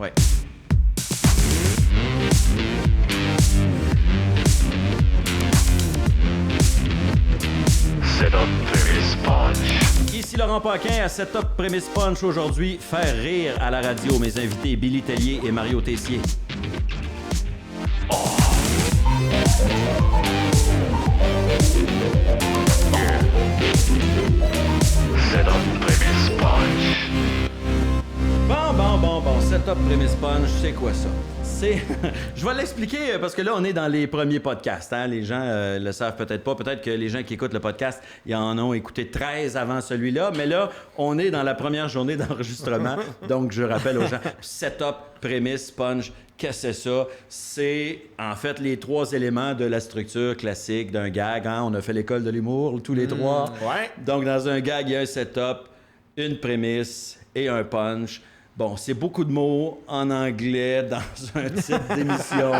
Ouais. Setup Premise Punch. Ici Laurent Paquin à Setup Premise Punch aujourd'hui. Faire rire à la radio mes invités Billy Tellier et Mario Tessier. Setup Premise Punch. Bon. Setup Premise Punch, c'est quoi ça? Je vais l'expliquer parce que là, on est dans les premiers podcasts. Hein? Les gens le savent peut-être pas. Peut-être que les gens qui écoutent le podcast, ils en ont écouté 13 avant celui-là. Mais là, on est dans la première journée d'enregistrement. Donc, je rappelle aux gens, Setup, Prémisse, Punch, qu'est-ce que c'est ça? C'est en fait les trois éléments de la structure classique d'un gag. Hein? On a fait l'école de l'humour, tous les trois. Ouais. Donc, dans un gag, il y a un setup, une prémisse et un punch. Bon, c'est beaucoup de mots en anglais dans un titre d'émission.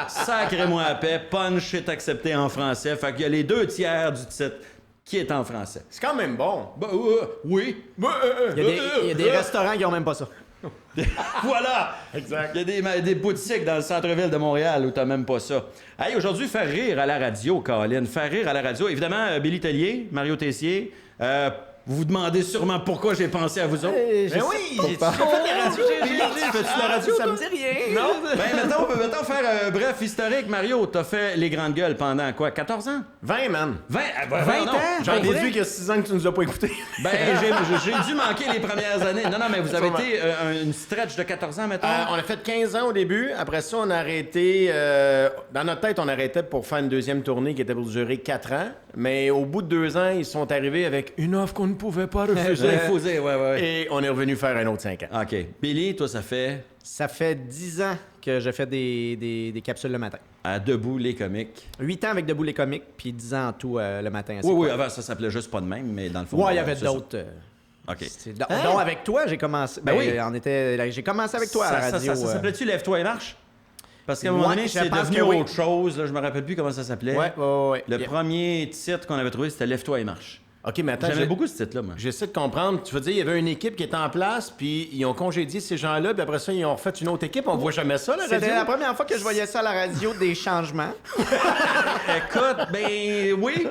Sacrez-moi à paix, punch est accepté en français. Fait qu'il y a les 2/3 du titre qui est en français. C'est quand même bon. Oui. Il y a des restaurants qui ont même pas ça. Voilà! Exact. Il y a des boutiques dans le centre-ville de Montréal où t'as même pas ça. Hey, aujourd'hui, faire rire à la radio, Colin. Faire rire à la radio. Évidemment, Billy Tellier, Mario Tessier. Vous vous demandez sûrement pourquoi j'ai pensé à vous autres. Ben oui! J'ai fait la radio. Fais-tu la radio, Ça toi? me dit rien. Non? Ben, mettons faire un bref historique. Mario, t'as fait les grandes gueules pendant quoi? 14 ans? 20, man. 20? 20 ans? J'en Pour vrai? déduis qu'il y a 6 ans que tu nous as pas écoutés. Ben, j'ai dû manquer les premières années. Non, mais vous avez Sûrement. été une stretch de 14 ans, mettons? On a fait 15 ans au début. Après ça, on a arrêté. Dans notre tête, on arrêtait pour faire une deuxième tournée qui était pour durer 4 ans. Mais au bout de 2 ans, ils sont arrivés avec une offre qu'on ne pouvait pas refuser. Ouais. Et on est revenu faire un autre 5 ans. OK. Billy, toi, ça fait Ça fait 10 ans que je fais des capsules le matin. à Debout les comiques. 8 ans avec Debout les comiques, puis 10 ans en tout le matin. à C'est Oui, quoi? avant, ça s'appelait juste pas de même, mais dans le fond... Ouais, il y avait c'est ça. d'autres. OK. Donc, avec toi, j'ai commencé. Ben oui. J'ai commencé avec toi à la radio. Ça s'appelait-tu Lève-toi et marche? Parce qu'à un Ouais, moment donné, je c'est pense devenu que oui. autre chose. Là, je me rappelle plus comment ça s'appelait. Ouais. Le premier titre qu'on avait trouvé, c'était Lève-toi et marche. OK, mais attends. J'aimais beaucoup ce titre-là, moi. J'essaie de comprendre. Tu veux dire, il y avait une équipe qui était en place, puis ils ont congédié ces gens-là, puis après ça, ils ont refait une autre équipe. On voit jamais ça, la radio. C'était la première fois que je voyais ça à la radio, des changements. Écoute, ben oui.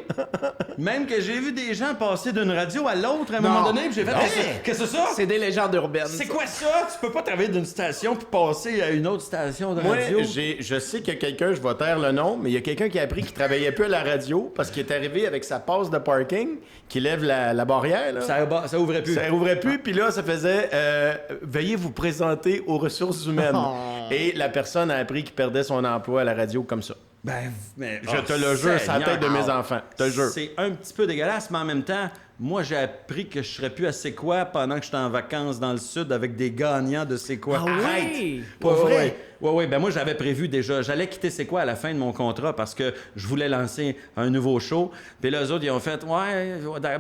Même que j'ai vu des gens passer d'une radio à l'autre à un moment donné, puis j'ai fait qu'est-ce que c'est ça? C'est des légendes urbaines. C'est quoi ça? Tu peux pas travailler d'une station puis passer à une autre station de Moi, radio? je sais qu'il y a quelqu'un, je vais taire le nom, mais il y a quelqu'un qui a appris qu'il travaillait plus à la radio parce qu'il est arrivé avec sa passe de parking, qui lève la barrière. Là. Ça ouvrait plus. Ça rouvrait plus, puis là, ça faisait veuillez vous présenter aux ressources humaines. Oh. Et la personne a appris qu'il perdait son emploi à la radio comme ça. Ben, mais, Je te le jure, c'est la tête de mes enfants. Je te le jure. C'est un petit peu dégueulasse, mais en même temps, moi, j'ai appris que je serais plus à C'est quoi pendant que j'étais en vacances dans le sud avec des gagnants de C'est quoi. Ah oui? Arrête! Pas vrai? Oui. Ben moi, j'avais prévu déjà. J'allais quitter C'est quoi à la fin de mon contrat parce que je voulais lancer un nouveau show. Puis là, eux autres, ils ont fait,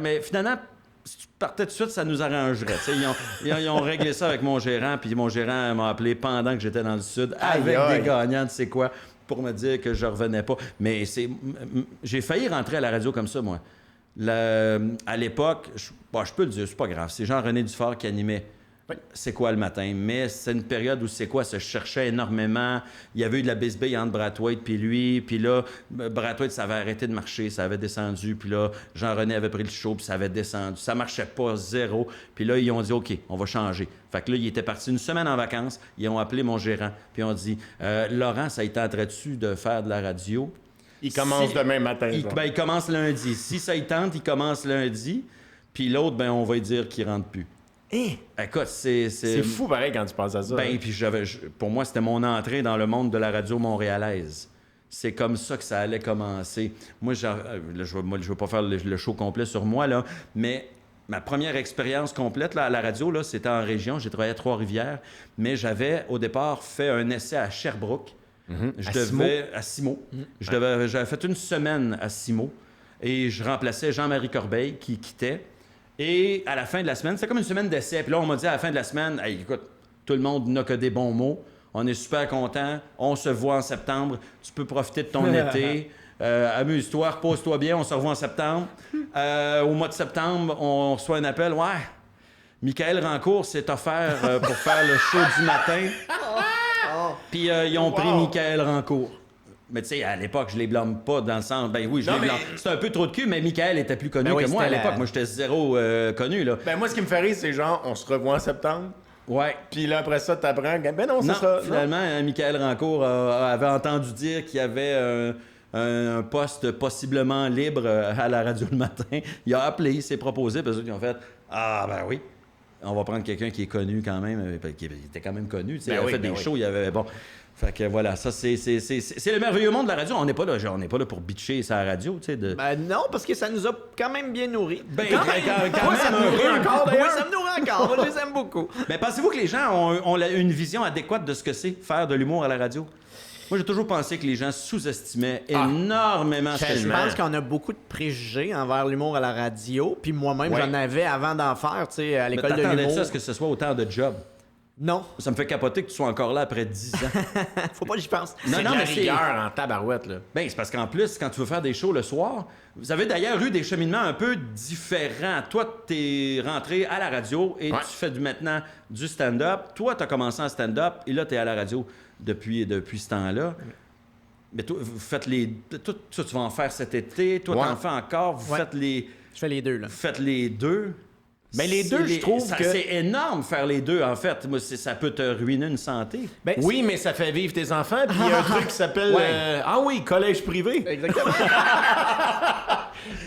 mais finalement, si tu partais tout de suite, ça nous arrangerait. Tu sais, ils ont réglé ça avec mon gérant, puis mon gérant m'a appelé pendant que j'étais dans le sud avec Aïe. des gagnants de C'est quoi pour me dire que je revenais pas. Mais j'ai failli rentrer à la radio comme ça, moi. À l'époque, je peux le dire, c'est pas grave, c'est Jean-René Dufort qui animait C'est quoi le matin, mais c'est une période où C'est quoi se cherchait énormément. Il y avait eu de la bisbille entre Brathwaite puis lui, puis là, Brathwaite, ça avait arrêté de marcher, ça avait descendu, puis là, Jean-René avait pris le show, puis ça avait descendu. Ça marchait pas, zéro. Puis là, ils ont dit, OK, on va changer. Fait que là, il était parti une semaine en vacances, ils ont appelé mon gérant, puis ils ont dit, Laurent, ça y tenterait-tu de faire de la radio? Il commence demain matin. Il commence lundi. Si ça y tente, il commence lundi. Puis l'autre, ben on va lui dire qu'il rentre plus. Écoute, c'est fou pareil quand tu penses à ça. Ben, puis pour moi, c'était mon entrée dans le monde de la radio montréalaise. C'est comme ça que ça allait commencer. Moi, je veux pas faire le show complet sur moi, là, mais ma première expérience complète là, à la radio, là, c'était en région. J'ai travaillé à Trois-Rivières, mais j'avais, au départ, fait un essai à Sherbrooke. À Simo. J'avais fait une semaine à Simo et je remplaçais Jean-Marie Corbeil qui quittait. Et à la fin de la semaine, c'était comme une semaine d'essai. Puis là, on m'a dit à la fin de la semaine, hey, écoute, tout le monde n'a que des bons mots. On est super contents. On se voit en septembre. Tu peux profiter de ton été. Amuse-toi, repose-toi bien. On se revoit en septembre. Au mois de septembre, on reçoit un appel. Ouais, Michael Rancourt s'est offert pour faire le show du matin. Puis ils ont pris Michael Rancourt. Mais tu sais, à l'époque, je les blâme pas dans le sens... Ben oui, je les blâme. C'est un peu trop de cul, mais Michael était plus connu que moi à l'époque. Moi, j'étais zéro connu, là. Ben moi, ce qui me fait rire, c'est genre, on se revoit en septembre. Ouais. Puis là, après ça, t'apprends... Ben non, c'est Non, ça. finalement, Michael Rancourt avait entendu dire qu'il y avait un poste possiblement libre à la radio le matin. Il a appelé, il s'est proposé, puis eux autres, ils ont fait « Ah, ben oui, on va prendre quelqu'un qui est connu quand même. » Qui était quand même connu, tu sais, il avait fait des shows, il avait... Bon... Fait que voilà, ça c'est le merveilleux monde de la radio. On n'est pas là pour bitcher sa radio, tu sais. Ben non, parce que ça nous a quand même bien nourris. Ben, quand même ça me nourrit encore, d'ailleurs. Oui, ça me nourrit encore. Moi, je les aime beaucoup. Mais pensez-vous que les gens ont une vision adéquate de ce que c'est faire de l'humour à la radio? Moi, j'ai toujours pensé que les gens sous-estimaient énormément ce que Je pense qu'on a beaucoup de préjugés envers l'humour à la radio. Puis moi-même, j'en avais avant d'en faire, tu sais, à l'école de l'humour. T'attendais ça à ce que ce soit autant de job? Non. Ça me fait capoter que tu sois encore là après 10 ans. Faut pas que j'y pense. Non, mais c'est rigueur en tabarouette, là. Ben, c'est parce qu'en plus, quand tu veux faire des shows le soir, vous avez d'ailleurs eu des cheminements un peu différents. Toi, t'es rentré à la radio et tu fais maintenant du stand-up. Toi, t'as commencé en stand-up et là, t'es à la radio depuis ce temps-là. Mais toi, vous faites les... Toi, tu vas en faire cet été. Toi, t'en fais encore. Vous faites les... Je fais les deux, là. Vous faites les deux. Mais les deux, je trouve que... C'est énorme faire les deux, en fait. Moi, ça peut te ruiner une santé. Ben, oui, mais ça fait vivre tes enfants. Puis il y a un truc qui s'appelle... Ah oui, collège privé. Exactement.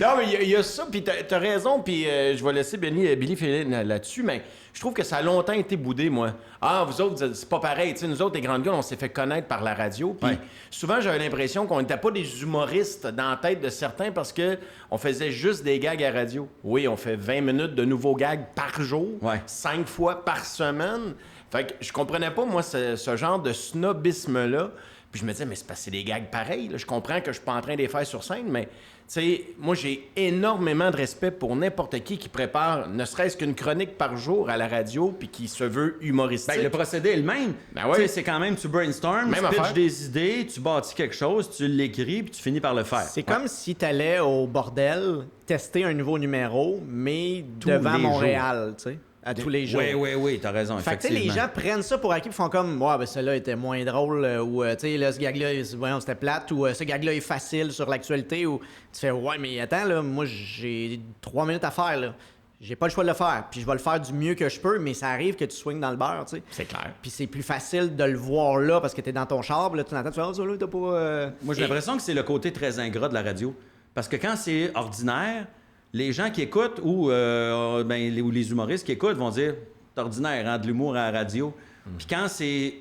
Non, mais il y a ça. Puis t'as raison. Puis je vais laisser Billy filer là-dessus. Mais je trouve que ça a longtemps été boudé, moi. Ah, vous autres, c'est pas pareil. T'sais, nous autres, les grandes gueules, on s'est fait connaître par la radio. Puis souvent, j'avais l'impression qu'on n'était pas des humoristes dans la tête de certains parce que on faisait juste des gags à radio. Oui, on fait 20 minutes de nouveaux gags par jour, 5 fois par semaine. Fait que je comprenais pas, moi, ce genre de snobisme-là. Puis je me disais, mais c'est parce que c'est des gags pareils. Là. Je comprends que je suis pas en train de les faire sur scène, mais... Tu sais, moi, j'ai énormément de respect pour n'importe qui prépare ne serait-ce qu'une chronique par jour à la radio puis qui se veut humoristique. Ben, le procédé est le même. Ben ouais. Tu sais, c'est quand même, tu brainstorm, tu pitches des idées, tu bâtis quelque chose, tu l'écris puis tu finis par le faire. C'est comme si tu allais au bordel tester un nouveau numéro, mais Tous devant les Montréal, tu sais. À tous les jours. Oui, t'as raison, fait que effectivement. les gens prennent ça pour acquis et font comme, ouais, ben celui-là était moins drôle, ou, tu sais, là, ce gag-là, voyons, c'était plate, ou ce gag-là est facile sur l'actualité, ou tu fais, ouais, mais attends, là, moi, j'ai 3 minutes à faire, là. J'ai pas le choix de le faire, puis je vais le faire du mieux que je peux, mais ça arrive que tu swings dans le beurre, tu sais. C'est clair. Puis c'est plus facile de le voir là, parce que t'es dans ton char, là, tu l'entends, tu fais, oh, ça, là, t'as pas... Moi, j'ai l'impression que c'est le côté très ingrat de la radio. Parce que quand c'est ordinaire, les gens qui écoutent, ou les humoristes qui écoutent vont dire... C'est ordinaire, hein, de l'humour à la radio. Puis quand c'est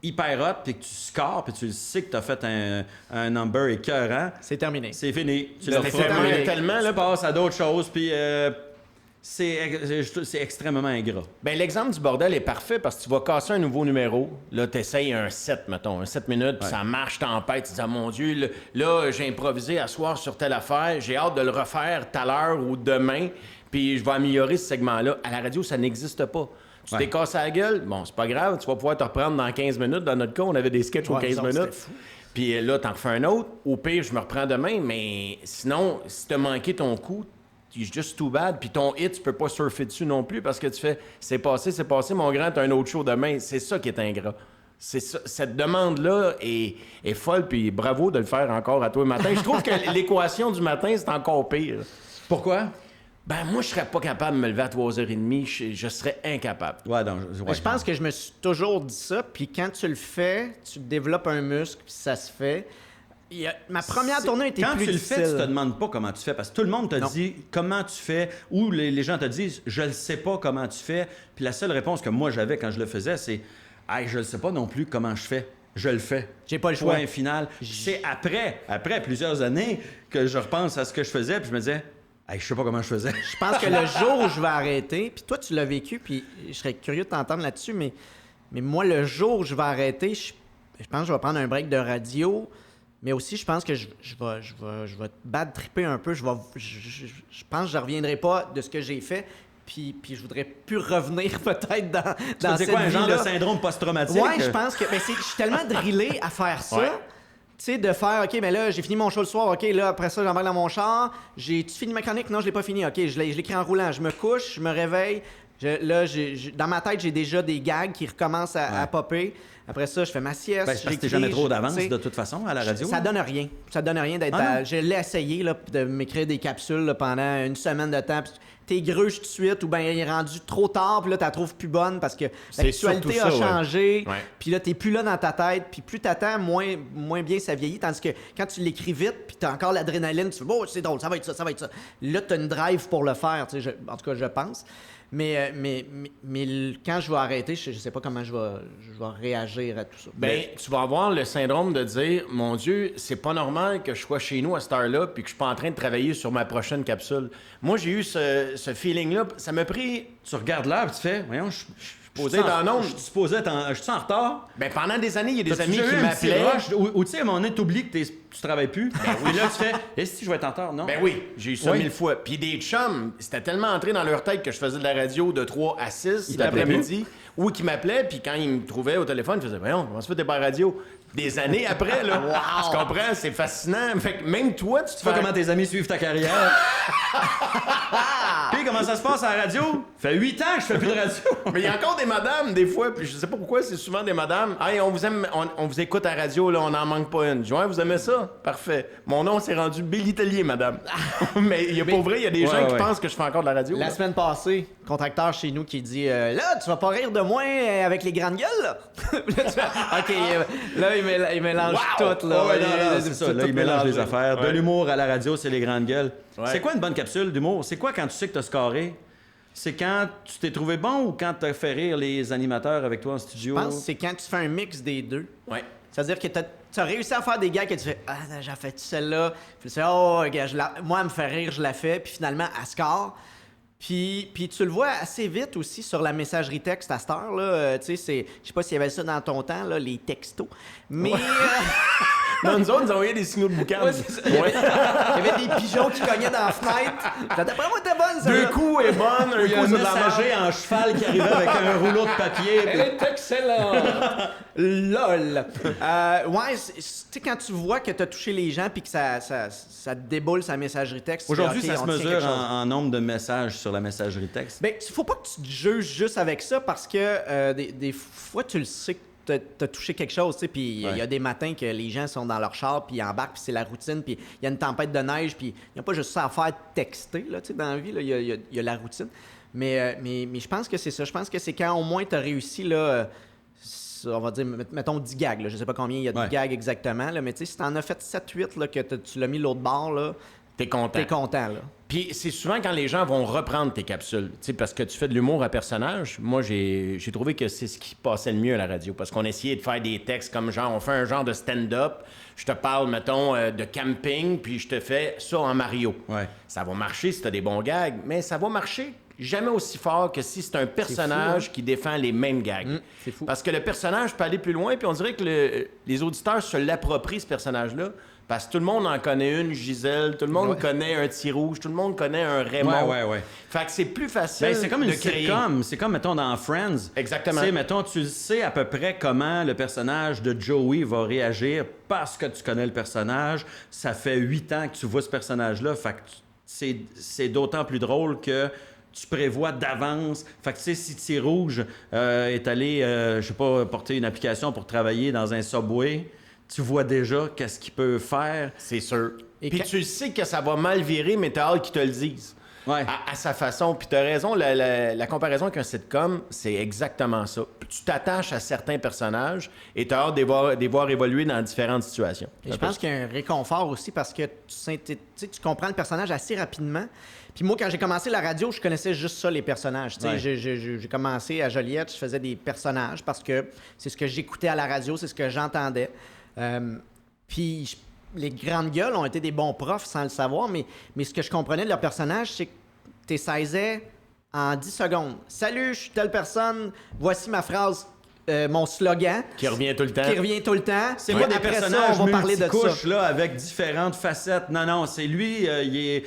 hyper hot, puis que tu scores, puis tu sais que tu as fait un number écœurant... C'est terminé. C'est fini. Tu le refais tellement, tu passes à d'autres choses, puis c'est extrêmement ingrat. Ben l'exemple du bordel est parfait parce que tu vas casser un nouveau numéro. Là, t'essayes un 7, mettons, un 7 minutes, puis ça marche tempête. Tu dis, ah, mon Dieu, là j'ai improvisé à soir sur telle affaire, j'ai hâte de le refaire tout à l'heure ou demain. Puis je vais améliorer ce segment-là. À la radio, ça n'existe pas. Tu t'es cassé la gueule, bon, c'est pas grave, tu vas pouvoir te reprendre dans 15 minutes. Dans notre cas, on avait des sketchs aux 15 minutes. Puis là, t'en refais un autre. Au pire, je me reprends demain, mais sinon, si t'as manqué ton coup, it's just too bad. Puis ton hit, tu peux pas surfer dessus non plus parce que tu fais « c'est passé, mon grand, t'as un autre show demain. » C'est ça qui est ingrat. C'est ça, cette demande-là est folle, puis bravo de le faire encore à toi le matin. Je trouve que l'équation du matin, c'est encore pire. Pourquoi? Ben, moi, je serais pas capable de me lever à 3h30. Je serais incapable. Je pense que je me suis toujours dit ça, puis quand tu le fais, tu développes un muscle, puis ça se fait. Ma première tournée était plus difficile. Quand tu le fais, tu te demandes pas comment tu fais, parce que tout le monde te dit comment tu fais, ou les gens te disent « je ne sais pas comment tu fais », puis la seule réponse que moi j'avais quand je le faisais, c'est « hey, je ne sais pas non plus comment je fais ». Je le fais. J'ai pas le choix. Point final. C'est après plusieurs années, que je repense à ce que je faisais, puis je me disais hey, je sais pas comment je faisais. Je pense que le jour où je vais arrêter, puis toi, tu l'as vécu, puis je serais curieux de t'entendre là-dessus, mais moi, le jour où je vais arrêter, je pense que je vais prendre un break de radio, mais aussi, je pense que je vais bad tripper un peu. Je pense que je reviendrai pas de ce que j'ai fait, puis je voudrais plus revenir peut-être dans cette quoi, un genre de vie-là. syndrome post-traumatique? Ouais, je pense que... je suis tellement drillé à faire ça... Ouais. Tu sais, de faire, OK, mais là, j'ai fini mon show le soir, OK, là, après ça, j'embarque dans mon char. J'ai-tu fini ma chronique? Non, je l'ai pas fini. OK, je l'écris en roulant. Je me couche, je me réveille, Dans ma tête, j'ai déjà des gags qui recommencent à popper. Après ça, je fais ma sieste. Ben, c'est parce que t'es jamais trop d'avance, de toute façon, à la radio. Ça donne rien. Ça donne rien d'être... Je l'ai essayé là, de m'écrire des capsules là, pendant une semaine de temps. Puis t'es gruge tout de suite ou bien il est rendu trop tard, puis là, tu la trouves plus bonne parce que l'actualité a changé. Ouais. Puis là, t'es plus là dans ta tête. Puis plus t'attends, moins bien ça vieillit. Tandis que quand tu l'écris vite, puis t'as encore l'adrénaline, tu fais « Oh, c'est drôle, ça va être ça, ça va être ça. » Là, t'as une drive pour le faire, tu sais, en tout cas, je pense. Mais quand je vais arrêter, je sais pas comment je vais réagir à tout ça. Ben, tu vas avoir le syndrome de dire, mon Dieu, c'est pas normal que je sois chez nous à cette heure-là puis que je suis pas en train de travailler sur ma prochaine capsule. Moi, j'ai eu ce feeling-là. Ça m'a pris... Tu regardes l'heure et tu fais, voyons, je suis Posé dans l'ombre. Je suis supposé être je suis en retard. Ben, pendant des années, il y a des amis T'as-tu qui déjà eu un petit m'appelaient. rush Ou tu sais, à un moment donné, t'oublies que tu travailles plus. Et là, tu fais, est-ce que je vais être en retard? Non. Ben oui, j'ai eu ça 1000 fois. Puis des chums, c'était tellement entré dans leur tête que je faisais de la radio de 3 à 6 l'après-midi, ou qui m'appelaient, puis quand ils me trouvaient au téléphone, ils faisaient, voyons, comment ça fait t'es pas à la radio? Des années après, là. Tu comprends? C'est fascinant. Fait que même toi, tu te Tu vois comment tes amis suivent ta carrière. Puis comment ça se passe à la radio? Ça fait 8 ans que je fais plus de radio. Mais il y a encore des madames, des fois, puis je sais pas pourquoi, c'est souvent des madames. Hey, on vous aime, on vous écoute à la radio, là, on n'en manque pas une. Je dis, ouais, vous aimez ça? Parfait. Mon nom s'est rendu Billy Tellier, madame. Mais il y a pour vrai, il y a des gens qui pensent que je fais encore de la radio. La semaine passée, contracteur chez nous qui dit là, tu vas pas rire de moi avec les grandes gueules, là? OK, là, il mélange tout, là. Ouais, non, c'est ça. Là, il mélange les affaires. De l'humour à la radio, c'est les grandes gueules. Ouais. C'est quoi une bonne capsule d'humour? C'est quoi quand tu sais que t'as scoré? C'est quand tu t'es trouvé bon ou quand t'as fait rire les animateurs avec toi en studio? Je pense que c'est quand tu fais un mix des deux. Ouais. C'est-à-dire que tu as réussi à faire des gars que tu fais « Ah, j'ai fait celle-là. » Puis tu fais « Oh, gars, moi, elle me fait rire, je la fais. » Puis finalement, elle score. Puis tu le vois assez vite aussi sur la messagerie texte à cette heure, là. Tu sais, je sais pas s'il y avait ça dans ton temps, là, les textos. Mais... Non, nous autres, nous envoyait des signaux de boucan. Ouais, c'est ça. Il y avait des pigeons qui cognaient dans la fenêtre. D'après moi, t'es bonne, ça. Deux coups est bonne, un Il y a coup un c'est de la messager merde. en cheval qui arrivait avec un rouleau de papier. Elle est excellente! LOL! Ouais, tu sais, quand tu vois que t'as touché les gens puis que ça te déboule sa messagerie texte... tu Aujourd'hui, fais, OK, ça se on tient mesure quelque chose. en nombre de messages sur la messagerie texte. Ben, faut pas que tu te juges juste avec ça parce que des fois, tu le sais que t'as touché quelque chose, tu sais, puis il y a des matins que les gens sont dans leur char, puis ils embarquent, puis c'est la routine, puis il y a une tempête de neige, puis il n'y a pas juste ça à faire texter, là, tu sais, dans la vie, il y a la routine. Mais je pense que c'est ça. Je pense que c'est quand au moins t'as réussi, là, on va dire, mettons 10 gags, là, je sais pas combien il y a de gags exactement, là, mais tu sais, si t'en as fait 7-8, là, que tu l'as mis l'autre bord, là, T'es content. t'es content, là. Puis c'est souvent quand les gens vont reprendre tes capsules, tu sais, parce que tu fais de l'humour à personnage. Moi, j'ai trouvé que c'est ce qui passait le mieux à la radio, parce qu'on essayait de faire des textes comme genre, on fait un genre de stand-up, je te parle, mettons, de camping, puis je te fais ça en Mario. Ouais. Ça va marcher si t'as des bons gags, mais ça va marcher jamais aussi fort que si c'est un personnage qui défend les mêmes gags. c'est fou. Parce que le personnage peut aller plus loin, puis on dirait que les auditeurs se l'approprient, ce personnage-là. Parce que tout le monde en connaît une, Gisèle, tout le monde connaît un petit rouge, tout le monde connaît un Raymond. Ouais. Fait que c'est plus facile Ben, c'est comme une de créer. sitcom. C'est comme, mettons, dans Friends. Exactement. Tu sais, mettons, tu sais à peu près comment le personnage de Joey va réagir parce que tu connais le personnage. Ça fait 8 ans que tu vois ce personnage-là. Fait que c'est d'autant plus drôle que tu prévois d'avance. Fait que, tu sais, si Thierry Rouge est allé, je sais pas, porter une application pour travailler dans un Subway, tu vois déjà qu'est-ce qu'il peut faire. C'est sûr. Et Puis quand- tu sais que ça va mal virer, mais t'as hâte qu'ils te le disent. Ouais. À sa façon. Puis t'as raison, la comparaison avec un sitcom, c'est exactement ça. Tu t'attaches à certains personnages et t'as hâte de les voir évoluer dans différentes situations. Et je pense qu'il y a un réconfort aussi parce que tu comprends le personnage assez rapidement. Puis moi, quand j'ai commencé la radio, je connaissais juste ça, les personnages. Tu sais, Ouais. j'ai commencé à Joliette, je faisais des personnages parce que c'est ce que j'écoutais à la radio, c'est ce que j'entendais. Puis les grandes gueules ont été des bons profs sans le savoir, mais ce que je comprenais de leurs personnages, c'est que tu saisais en 10 secondes. « Salut, je suis telle personne, voici ma phrase, mon slogan. » Qui revient tout le temps. Qui revient tout le temps. C'est Puis pas des après personnages ça, on va parler de ça. multicouches, là, avec différentes facettes. Non, c'est lui, il est...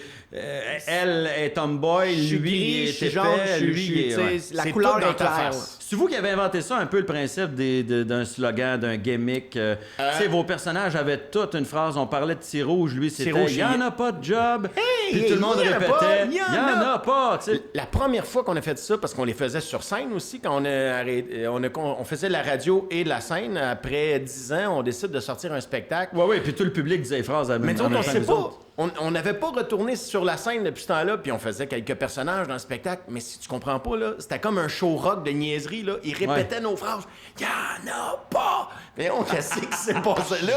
elle est tomboy, Je suis lui, gris, il je est suis épais, jaune, lui, je suis, il est... tu sais, ouais. la C'est couleur tout dans est ta claire. face. C'est vous qui avez inventé ça, un peu le principe d'un slogan, d'un gimmick. Tu sais, vos personnages avaient toute une phrase. On parlait de Tir-Rouge, lui, c'était « Il n'y en a pas de job ». Puis tout le monde répétait « Il n'y en a pas ». La première fois qu'on a fait ça, parce qu'on les faisait sur scène aussi, quand on faisait la radio et la scène, après 10 ans, on décide de sortir un spectacle. Oui, puis tout le public disait les phrases à Mais en on même ne temps sait que pas. nous autres. On n'avait pas retourné sur la scène depuis ce temps-là, puis on faisait quelques personnages dans le spectacle. Mais si tu comprends pas, là, c'était comme un show rock de niaiserie. Là. Ils répétaient nos phrases. « Il y en a pas! » Mais on qu'est-ce qui s'est passé là?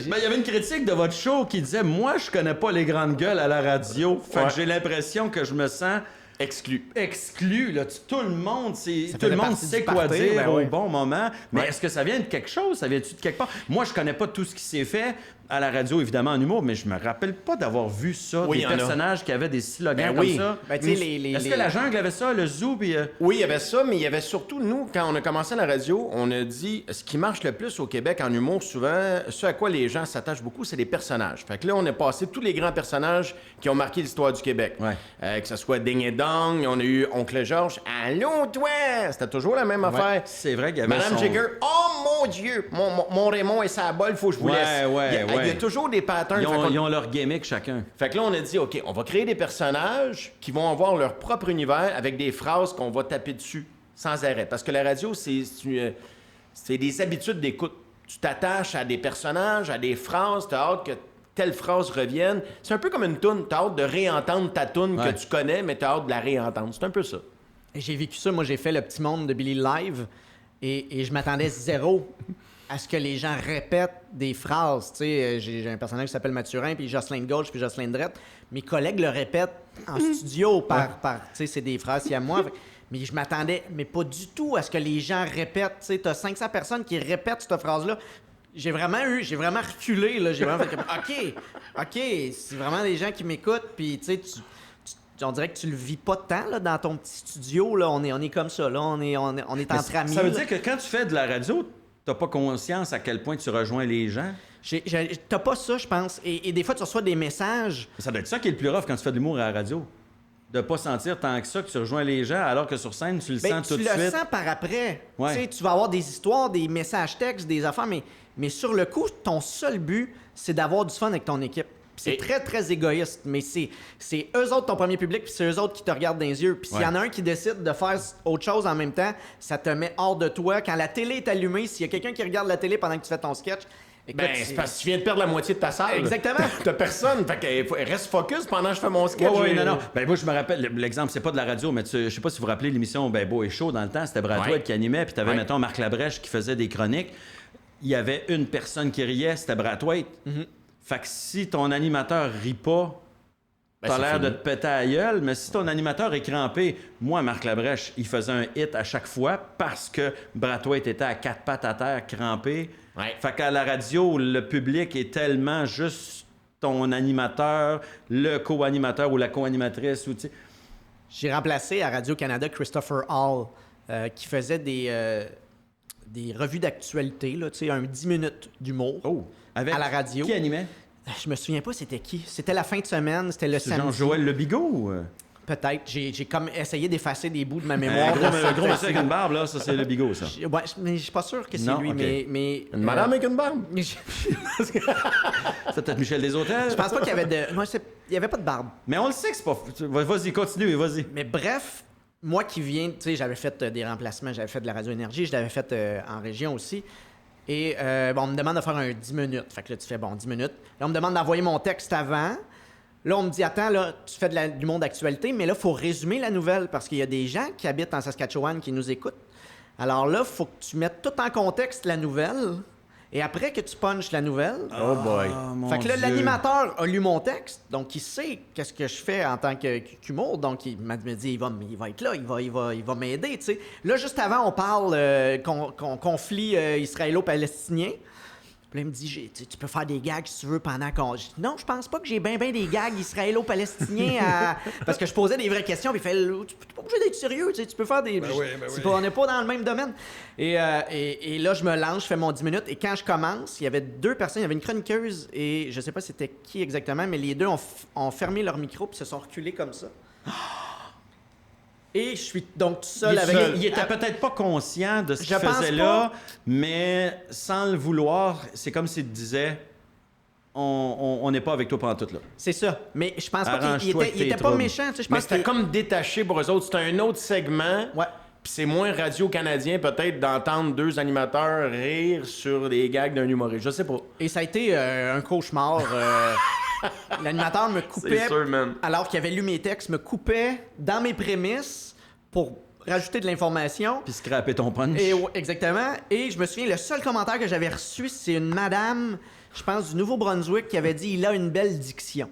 Ben, il y avait une critique de votre show qui disait « Moi, je connais pas les grandes gueules à la radio. Fait que j'ai l'impression que je me sens... » Exclu, là. Tout le monde, sait quoi party, dire ben au oui. bon moment. Mais est-ce que ça vient de quelque chose? Ça vient-tu de quelque part? Moi, je connais pas tout ce qui s'est fait à la radio, évidemment, en humour, mais je me rappelle pas d'avoir vu ça. Oui, des il y en a. personnages qui avaient des slogans Ben comme oui. ça. Ben, tu sais, Est-ce que la jungle avait ça, le zoo? Puis, Oui, il y avait ça, mais il y avait surtout, nous, quand on a commencé la radio, on a dit, ce qui marche le plus au Québec en humour, souvent, ce à quoi les gens s'attachent beaucoup, c'est les personnages. Fait que là, on a passé tous les grands personnages qui ont marqué l'histoire du Québec. Ouais. Que ce soit Ding et Dong, on a eu Oncle Georges, « Allô, toi! » C'était toujours la même affaire. c'est vrai qu'il y avait Madame son... Jigger, « Oh, mon Dieu! Mon Raymond et sa bolle, faut que je vous laisse. » Il y a toujours des patterns. Ils ont leur gimmick chacun. Fait que là, on a dit, OK, on va créer des personnages qui vont avoir leur propre univers avec des phrases qu'on va taper dessus sans arrêt. Parce que la radio, c'est des habitudes d'écoute. Tu t'attaches à des personnages, à des phrases, tu as hâte que telle phrase revienne. C'est un peu comme une toune. Tu as hâte de réentendre ta toune que tu connais, mais tu as hâte de la réentendre. C'est un peu ça. J'ai vécu ça. Moi, j'ai fait Le Petit Monde de Billy Live et je m'attendais zéro à ce que les gens répètent des phrases. Tu sais, j'ai un personnage qui s'appelle Mathurin, puis Jocelyne Gauche, puis Jocelyne Drette. Mes collègues le répètent en studio tu sais, c'est des phrases à moi. Mais je m'attendais, mais pas du tout à ce que les gens répètent. Tu sais, t'as 500 personnes qui répètent cette phrase-là. J'ai vraiment reculé, là. J'ai vraiment fait comme, OK, c'est vraiment des gens qui m'écoutent, puis tu sais, on dirait que tu le vis pas tant là, dans ton petit studio. Là. On est comme ça, là. On est entre amis. Ça veut là. dire que quand tu fais de la radio, t'as pas conscience à quel point tu rejoins les gens? T'as pas ça, je pense. Et des fois, tu reçois des messages. Ça doit être ça qui est le plus rough quand tu fais de l'humour à la radio. De pas sentir tant que ça que tu rejoins les gens, alors que sur scène, tu le sens tout de suite. Tu le sens par après. Ouais. Tu sais, tu vas avoir des histoires, des messages textes, des affaires, mais sur le coup, ton seul but, c'est d'avoir du fun avec ton équipe. Puis c'est très, très égoïste, mais c'est eux autres ton premier public, puis c'est eux autres qui te regardent dans les yeux. Puis s'il y en a un qui décide de faire autre chose en même temps, ça te met hors de toi. Quand la télé est allumée, s'il y a quelqu'un qui regarde la télé pendant que tu fais ton sketch, écoute, C'est parce que tu viens de perdre la moitié de ta salle. Exactement. T'as personne. Fait que reste focus pendant que je fais mon sketch. Oui, non. Ben, moi, je me rappelle, l'exemple, c'est pas de la radio, mais je sais pas si vous vous rappelez l'émission Ben Beau et Chaud dans le temps, c'était Brad White qui animait, puis t'avais, mettons, Marc Labrèche qui faisait des chroniques. Il y avait une personne qui riait, c'était Brad White. Fait que si ton animateur rit pas, t'as l'air de te péter à la gueule, mais si ton animateur est crampé, moi, Marc Labrèche, il faisait un hit à chaque fois parce que Brad White était à quatre pattes à terre, crampé. Fait qu'à la radio, le public est tellement juste ton animateur, le co-animateur ou la co-animatrice. Ou, j'ai remplacé à Radio-Canada Christopher Hall, qui faisait des revues d'actualité, là, tu sais, un 10 minutes d'humour à la radio. Qui animait? Je me souviens pas c'était qui. C'était la fin de semaine, c'était le C'est samedi. Jean-Joël Le Bigot? Ou... Peut-être. J'ai comme essayé d'effacer des bouts de ma mémoire. Un gros monsieur avec une barbe, là, ça, c'est Le Bigot, ça. Ouais, mais je suis pas sûr que c'est Non, lui, ok. mais Une madame avec une barbe. C'est peut-être Michel Deshôtels? Je pense pas qu'il y avait de... Non, il y avait pas de barbe. Mais on le sait que c'est pas... Vas-y, continue, vas-y. Mais bref, moi qui viens... Tu sais, j'avais fait des remplacements. J'avais fait de la radio-énergie. Je l'avais fait en région aussi. Et on me demande de faire un 10 minutes. Fait que là, tu fais, 10 minutes. Là, on me demande d'envoyer mon texte avant. Là, on me dit, attends, là, tu fais du monde d'actualité, mais là, il faut résumer la nouvelle parce qu'il y a des gens qui habitent en Saskatchewan qui nous écoutent. Alors là, il faut que tu mettes tout en contexte la nouvelle. Et après que tu punches la nouvelle... Oh boy. Fait que là, l'animateur a lu mon texte, donc il sait qu'est-ce que je fais en tant qu'humour. Donc, il m'a dit, il va être là, il va m'aider, tu sais. Là, juste avant, on parle conflit israélo-palestinien. Puis là, il me dit, tu peux faire des gags si tu veux pendant qu'on... Je dis, non, je pense pas que j'ai bien des gags israélo-palestiniens à... Parce que je posais des vraies questions, puis il fait, tu peux pas obligé d'être sérieux, tu peux faire des... On n'est pas dans le même domaine. Et là, je me lance, je fais mon 10 minutes, et quand je commence, il y avait deux personnes, il y avait une chroniqueuse, et je sais pas c'était qui exactement, mais les deux ont fermé leur micro, puis se sont reculés comme ça. Et je suis donc tout seul Il est avec... seul. Il était peut-être pas conscient de ce qu'il Je pense faisait pas. là, mais sans le vouloir, c'est comme s'il te disait on n'est pas avec toi pendant tout là. C'est ça. Mais je pense pas qu'il Arrange-toi avec il tes était pas troubles. méchant. Tu sais, je Mais pense c'était que... comme détaché pour eux autres. C'était un autre segment. Ouais. Puis c'est moins radio-canadien, peut-être, d'entendre deux animateurs rire sur les gags d'un humoriste. Je sais pas. Et ça a été un cauchemar. L'animateur me coupait, C'est sûr, man. alors qu'il avait lu mes textes, me coupait dans mes prémices pour rajouter de l'information. Puis scraper ton punch. Et, exactement. Et je me souviens, le seul commentaire que j'avais reçu, c'est une madame, je pense, du Nouveau-Brunswick, qui avait dit « Il a une belle diction ».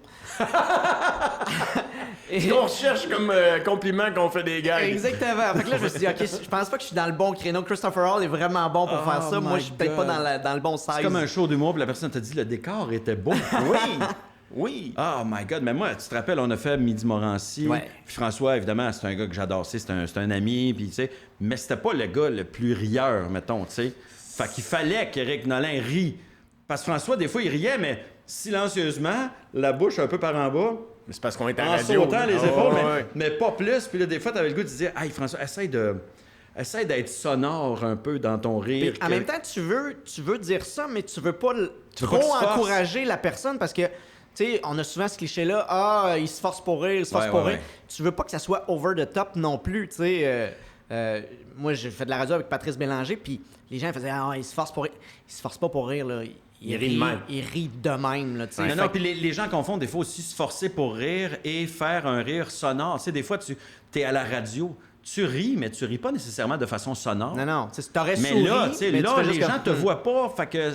Et- On recherche comme compliment qu'on fait des gags. Exactement. Fait que là, je me suis dit, OK, je pense pas que je suis dans le bon créneau. Christopher Hall est vraiment bon pour faire ça. my Moi, je suis peut-être pas God. dans le bon size. C'est comme un show d'humour, puis la personne t'a dit le décor était beau. Oui. Oui. Oh my God, mais moi, tu te rappelles, on a fait Midi Morancy. Ouais. Puis François, évidemment, c'est un gars que j'adore. C'est un ami, puis tu sais, mais c'était pas le gars le plus rieur, mettons, tu sais. Fait qu'il fallait qu'Éric Nolin rie. Parce que François, des fois, il riait, mais silencieusement, la bouche un peu par en bas, Mais c'est parce qu'on est à la en radio. sautant les Oh, épaules, ouais. mais pas plus. Puis là, des fois, t'avais le goût de dire, hey François, essaye d'être sonore un peu dans ton rire. En même temps, tu veux dire ça, mais tu veux pas Tu veux pas trop qu'il se force. encourager la personne parce que, tu sais, on a souvent ce cliché-là, il se force pour rire, il se force Ouais, pour ouais, rire. ouais. Tu veux pas que ça soit over the top non plus, tu sais. Moi, j'ai fait de la radio avec Patrice Bélanger, puis les gens faisaient, il se force pour rire. Il se force pas pour rire, là. Il rit de même. Il rit de même, là, tu sais. Non, Fait non, que- puis les gens confondent des fois aussi se forcer pour rire et faire un rire sonore. Tu sais, des fois, tu es à la radio, tu ris, mais tu ris pas nécessairement de façon sonore. Non, tu sais, t'aurais Mais souri, là, tu sais, mais tu là, fais les juste gens comme- te voient pas, fait que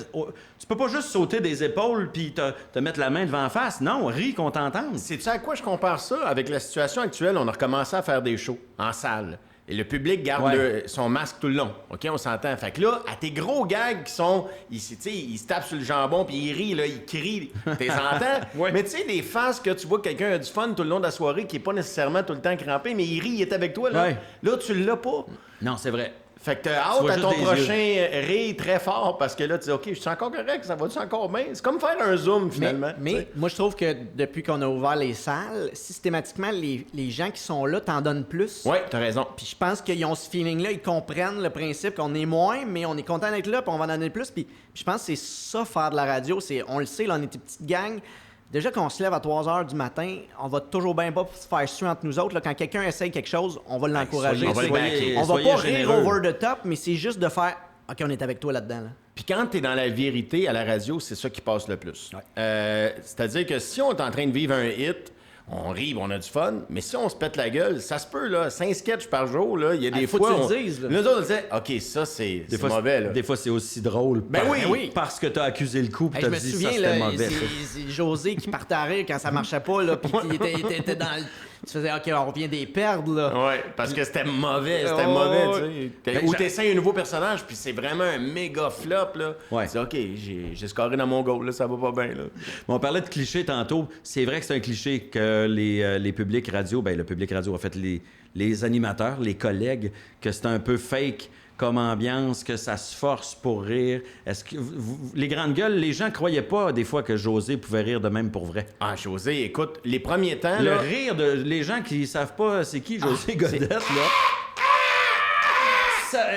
tu peux pas juste sauter des épaules puis te mettre la main devant la face. Non, ris qu'on t'entende. Sais-tu à quoi je compare ça? Avec la situation actuelle, on a recommencé à faire des shows en salle. Et le public garde Ouais. son masque tout le long. OK, on s'entend. Fait que là, à tes gros gags qui sont... Ils se tapent sur le jambon, puis ils rient, là, ils crient. T'es entends? Ouais. Mais tu sais, des faces que tu vois que quelqu'un a du fun tout le long de la soirée, qui est pas nécessairement tout le temps crampé, mais il rit, il est avec toi, là. Ouais. Là, tu l'as pas. Non, c'est vrai. Fait que t'as Tu hâte vois à juste ton des prochain rire très fort, parce que là, tu dis, OK, je suis encore correct, ça va-tu encore bien? C'est comme faire un zoom, finalement. tu Mais sais. moi, je trouve que depuis qu'on a ouvert les salles, systématiquement, les gens qui sont là t'en donnent plus. Ouais, t'as raison. Puis je pense qu'ils ont ce feeling-là, ils comprennent le principe qu'on est moins, mais on est content d'être là, puis on va en donner plus. Puis je pense que c'est ça, faire de la radio. On le sait, là, on est une petite gang. Déjà qu'on se lève à 3 h du matin, on va toujours bien pas se faire suer entre nous autres. Là. Quand quelqu'un essaye quelque chose, on va l'encourager. on va le backer. On va Soyez pas rire généreux. over the top, mais c'est juste de faire « OK, on est avec toi là-dedans. » là. Puis quand t'es dans la vérité à la radio, c'est ça qui passe le plus. C'est-à-dire que si on est en train de vivre un hit, on rit, on a du fun, mais si on se pète la gueule, ça se peut, là, 5 sketchs par jour, là, il y a des faut que fois... tu le dises, là. Nous autres, on disait, OK, ça, c'est Des fois, mauvais, là. Des fois, c'est aussi drôle. Ben oui. Parce que t'as accusé le coup puis Hey, je t'as me dit souviens, ça, là, c'était mauvais. ça. c'est José qui partait à rire quand ça marchait pas, là, puis il était dans le... Tu faisais « OK, on vient des perdre, là. » Ouais, parce que c'était mauvais, c'était Oh, mauvais, ouais. tu sais. Ou t'essayes un nouveau personnage, puis c'est vraiment un méga flop, là. Ouais. Tu dis, OK, j'ai scoré dans mon goal, là, ça va pas bien, là. On parlait de clichés tantôt. C'est vrai que c'est un cliché que les publics radio, ben le public radio, en fait, les animateurs, les collègues, que c'est un peu fake comme ambiance, que ça se force pour rire. Est-ce que les grandes gueules, les gens croyaient pas des fois que José pouvait rire de même pour vrai? Ah, José, écoute, les premiers temps, Le là... rire de les gens qui savent pas c'est qui José Godette, là.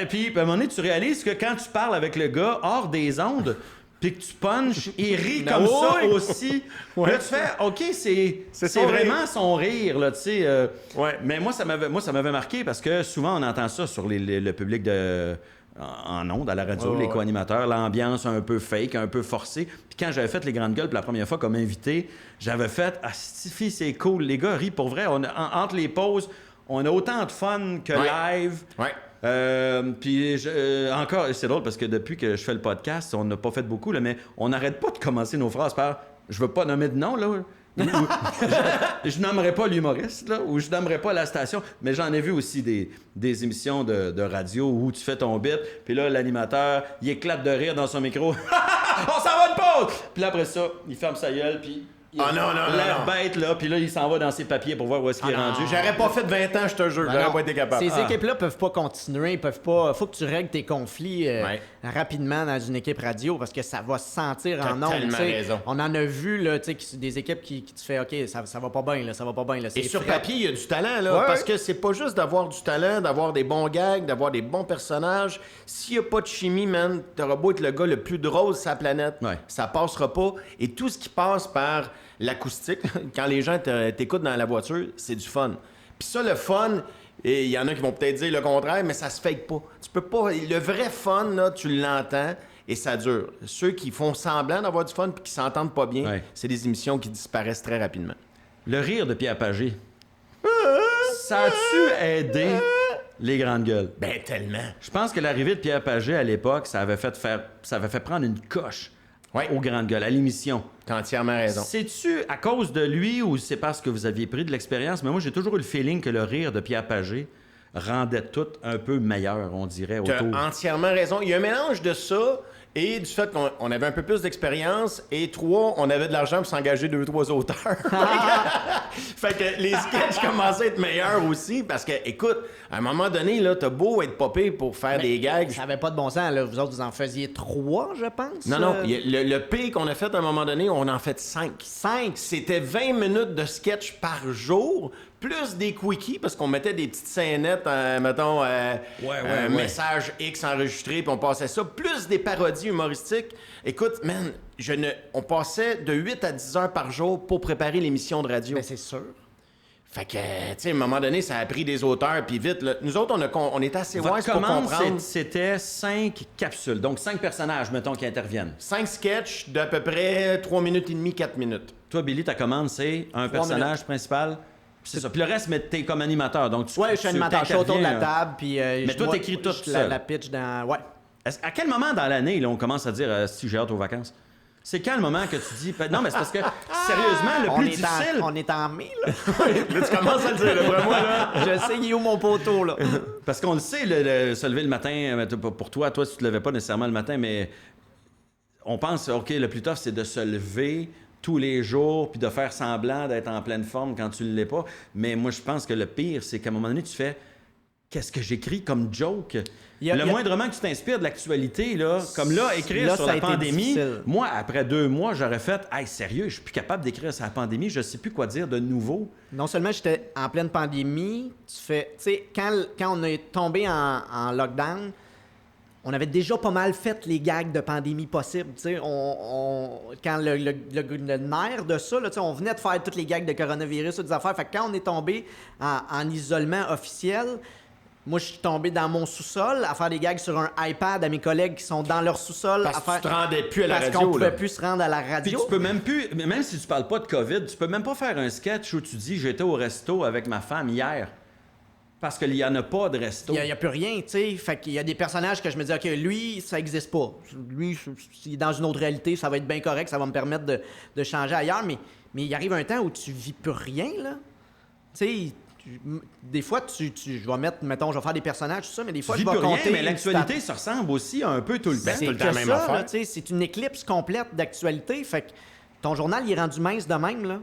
Puis à un moment donné, tu réalises que quand tu parles avec le gars hors des ondes, puis que tu punches, il rit comme oui, ça oui. aussi. Ouais. Là, tu fais, OK, c'est son vraiment rire. son rire, là, tu sais. Ouais. Mais moi, ça m'avait marqué parce que souvent, on entend ça sur le public en ondes, à la radio, Ouais, les ouais. co-animateurs, l'ambiance un peu fake, un peu forcée. Puis quand j'avais fait les grandes gueules pour la première fois comme invité, j'avais fait, ah, Stifi, c'est cool. Les gars rient pour vrai. Entre les pauses, on a autant de fun que Ouais. live. Ouais. Puis encore, c'est drôle parce que depuis que je fais le podcast, on n'a pas fait beaucoup, là, mais on n'arrête pas de commencer nos phrases par je veux pas nommer de nom, là. Je nommerai pas l'humoriste, là, ou je nommerai pas la station, mais j'en ai vu aussi des émissions de radio où tu fais ton bit, puis là, l'animateur, il éclate de rire dans son micro. On s'en va de pause! Puis là, après ça, il ferme sa gueule, puis il Ah non, non, non, l'air non. bête, là, puis là, il s'en va dans ses papiers pour voir où est-ce qu'il est rendu. J'aurais pas fait 20 ans, je te jure, Ben j'aurais non. pas été capable. Ces Ah. équipes-là peuvent pas continuer, ils peuvent pas... Faut que tu règles tes conflits. Ouais. rapidement dans une équipe radio parce que ça va se sentir T'as en ondes. tellement tu sais. raison. On en a vu là, tu sais, des équipes qui te fait OK, ça va pas bien, là, ça va pas bien. Là, Et c'est sur frais. papier, il y a du talent, là. Ouais, parce ouais. que c'est pas juste d'avoir du talent, d'avoir des bons gags, d'avoir des bons personnages. S'il y a pas de chimie, man, t'auras beau être le gars le plus drôle sur la planète. Ouais. Ça passera pas. Et tout ce qui passe par l'acoustique, quand les gens t'écoutent dans la voiture, c'est du fun. Puis ça, le fun, et il y en a qui vont peut-être dire le contraire, mais ça se fake pas. Tu peux pas. Le vrai fun, là, tu l'entends et ça dure. Ceux qui font semblant d'avoir du fun puis qui s'entendent pas bien, Ouais. c'est des émissions qui disparaissent très rapidement. Le rire de Pierre Pagé. Ça a-tu aidé les grandes gueules? Ben, tellement. Je pense que l'arrivée de Pierre Pagé à l'époque, ça avait fait prendre une coche Ouais. aux grandes gueules, à l'émission. T'as entièrement raison. C'est-tu à cause de lui ou c'est parce que vous aviez pris de l'expérience? Mais moi, j'ai toujours eu le feeling que le rire de Pierre Pagé rendait tout un peu meilleur, on dirait, T'as autour. entièrement raison. Il y a un mélange de ça et du fait qu'on avait un peu plus d'expérience et 3, on avait de l'argent pour s'engager 2-3 auteurs. Fait que les sketchs commençaient à être meilleurs aussi parce que, écoute, à un moment donné, là, t'as beau être popé pour faire des gags. Ça avait pas de bon sens, là. Vous autres, vous en faisiez 3, je pense. Non, le pire qu'on a fait à un moment donné, on en fait 5. 5. C'était 20 minutes de sketch par jour, plus des quickies, parce qu'on mettait des petites scénettes, mettons, un message X enregistré, puis on passait ça, plus des parodies humoristiques. Écoute, man, on passait de 8 à 10 heures par jour pour préparer l'émission de radio. Ben, c'est sûr. Fait que, tu sais, à un moment donné, ça a pris des auteurs, puis vite, là, nous autres, on était assez Votre wise pour commande, comprendre. c'était 5 capsules, donc 5 personnages, mettons, qui interviennent. 5 sketchs d'à peu près 3 minutes et demie, 4 minutes. Toi, Billy, ta commande, c'est un personnage principal. C'est ça. Puis le reste, mais t'es comme animateur, donc tu Ouais, je suis animateur, je suis autour de la t'interviens, table, puis... Mais toi, t'écris tout seul. La pitch dans... Ouais. À quel moment dans l'année, là, on commence à dire si j'ai hâte aux vacances? C'est quand le moment que tu dis... Non, mais c'est parce que, sérieusement, le plus difficile... On est en mai, là. Là, tu commences à le dire, là, vraiment, là. Je sais, il est où mon poteau, là. Parce qu'on le sait, se lever le matin, pour toi, tu te levais pas nécessairement le matin, mais on pense, OK, le plus tough, c'est de se lever tous les jours puis de faire semblant d'être en pleine forme quand tu ne l'es pas. Mais moi, je pense que le pire, c'est qu'à un moment donné, tu fais qu'est-ce que j'écris comme joke? Moindrement que tu t'inspires de l'actualité, là, comme là, écrire Là, sur ça a la été pandémie, difficile. moi, après 2 mois, j'aurais fait « Hey, sérieux, je suis plus capable d'écrire sur la pandémie, je sais plus quoi dire de nouveau. » Non seulement j'étais en pleine pandémie, tu sais, quand on est tombé en lockdown, on avait déjà pas mal fait les gags de pandémie possibles. Tu sais, quand le nerf de ça, là, tu sais, on venait de faire toutes les gags de coronavirus, toutes des affaires. Fait que quand on est tombé en isolement officiel, moi, je suis tombé dans mon sous-sol à faire des gags sur un iPad à mes collègues qui sont dans leur sous-sol. Parce à que faire... tu te rendais plus à la Parce radio, qu'on pouvait là. plus se rendre à la Puis radio. tu peux même plus, même si tu parles pas de COVID, tu peux même pas faire un sketch où tu dis j'étais au resto avec ma femme hier. Parce qu'il y en a pas de resto. Il n'y a plus rien, tu sais. Fait qu'il y a des personnages que je me dis, OK, lui, ça existe pas. Lui, s'il est dans une autre réalité, ça va être bien correct, ça va me permettre de changer ailleurs. Mais il arrive un temps où tu vis plus rien, là. Tu sais, des fois, je vais mettre, mettons, je vais faire des personnages, tout ça, mais des fois, Tu je vis vais plus rien, compter. mais l'actualité se ressemble aussi un peu tout le temps. tout le C'est temps la que même ça, affaire. là, tu sais, c'est une éclipse complète d'actualité. Fait que ton journal, il est rendu mince de même, là.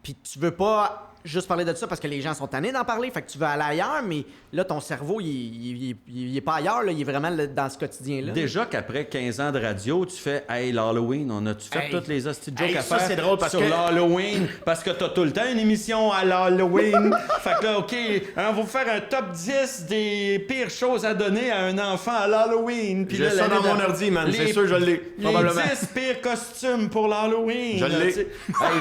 Puis tu veux pas juste parler de ça parce que les gens sont tannés d'en parler, fait que tu veux aller ailleurs, mais là, ton cerveau, il est pas ailleurs, là, il est vraiment dans ce quotidien-là. Déjà qu'après 15 ans de radio, tu fais « Hey, l'Halloween, on a-tu fait Hey. toutes les hosties de jokes Hey, à ça, faire c'est drôle parce sur que- l'Halloween? Parce que t'as tout le temps une émission à l'Halloween. Fait que là, OK, on va vous faire un top 10 des pires choses à donner à un enfant à l'Halloween. Puis J'ai là, ça l'année dans mon d'a- ordi, man. les- C'est sûr, je l'ai. Les Probablement. 10 pires costumes pour l'Halloween. Je là, l'ai. tu sais. Hey,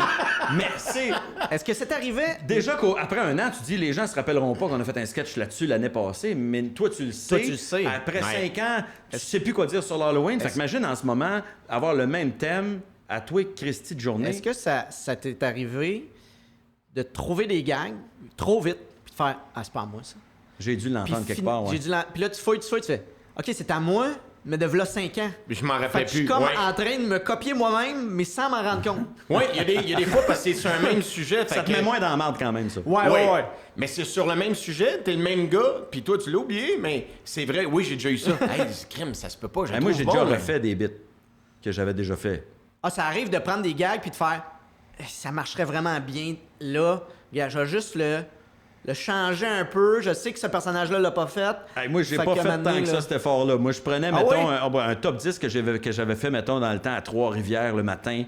mais c'est... Est-ce que c'est arrivé? Déjà qu'après un an, tu dis les gens se rappelleront pas qu'on a fait un sketch là-dessus l'année passée, mais toi tu le sais. Toi, tu le sais. Après Ouais. 5 ans, tu sais plus quoi dire sur l'Halloween. Fait qu'imagine en ce moment avoir le même thème à toi Christy de journée. Est-ce que ça t'est arrivé de trouver des gags trop vite, puis de faire « Ah, c'est pas à moi, ça. » J'ai dû l'entendre quelque part. Ouais. Puis là, tu fouilles, tu fais « OK, c'est à moi, mais de v'là 5 ans. » Je m'en Fait rappelle que je suis plus. comme Ouais. en train de me copier moi-même, mais sans m'en rendre compte. Oui, il y a des fois parce que c'est sur un même sujet. Ça fait te que- met moins dans la marde quand même, ça. Ouais. Mais c'est sur le même sujet, t'es le même gars, puis toi tu l'as oublié, mais c'est vrai, oui, j'ai déjà eu ça. Hey, crime, ça se peut pas, je le Moi, trouve j'ai bon, déjà là. refait des bits que j'avais déjà fait. Ah, ça arrive de prendre des gags puis de faire ça marcherait vraiment bien là. Regarde, je vais juste le changer un peu. Je sais que ce personnage-là l'a pas fait. Hey, moi, j'ai Fait pas qu'à fait un moment tant que donné, ça, cet effort-là. Moi, je prenais, Ah mettons, oui? un top 10 que j'avais fait, mettons, dans le temps à Trois-Rivières le matin.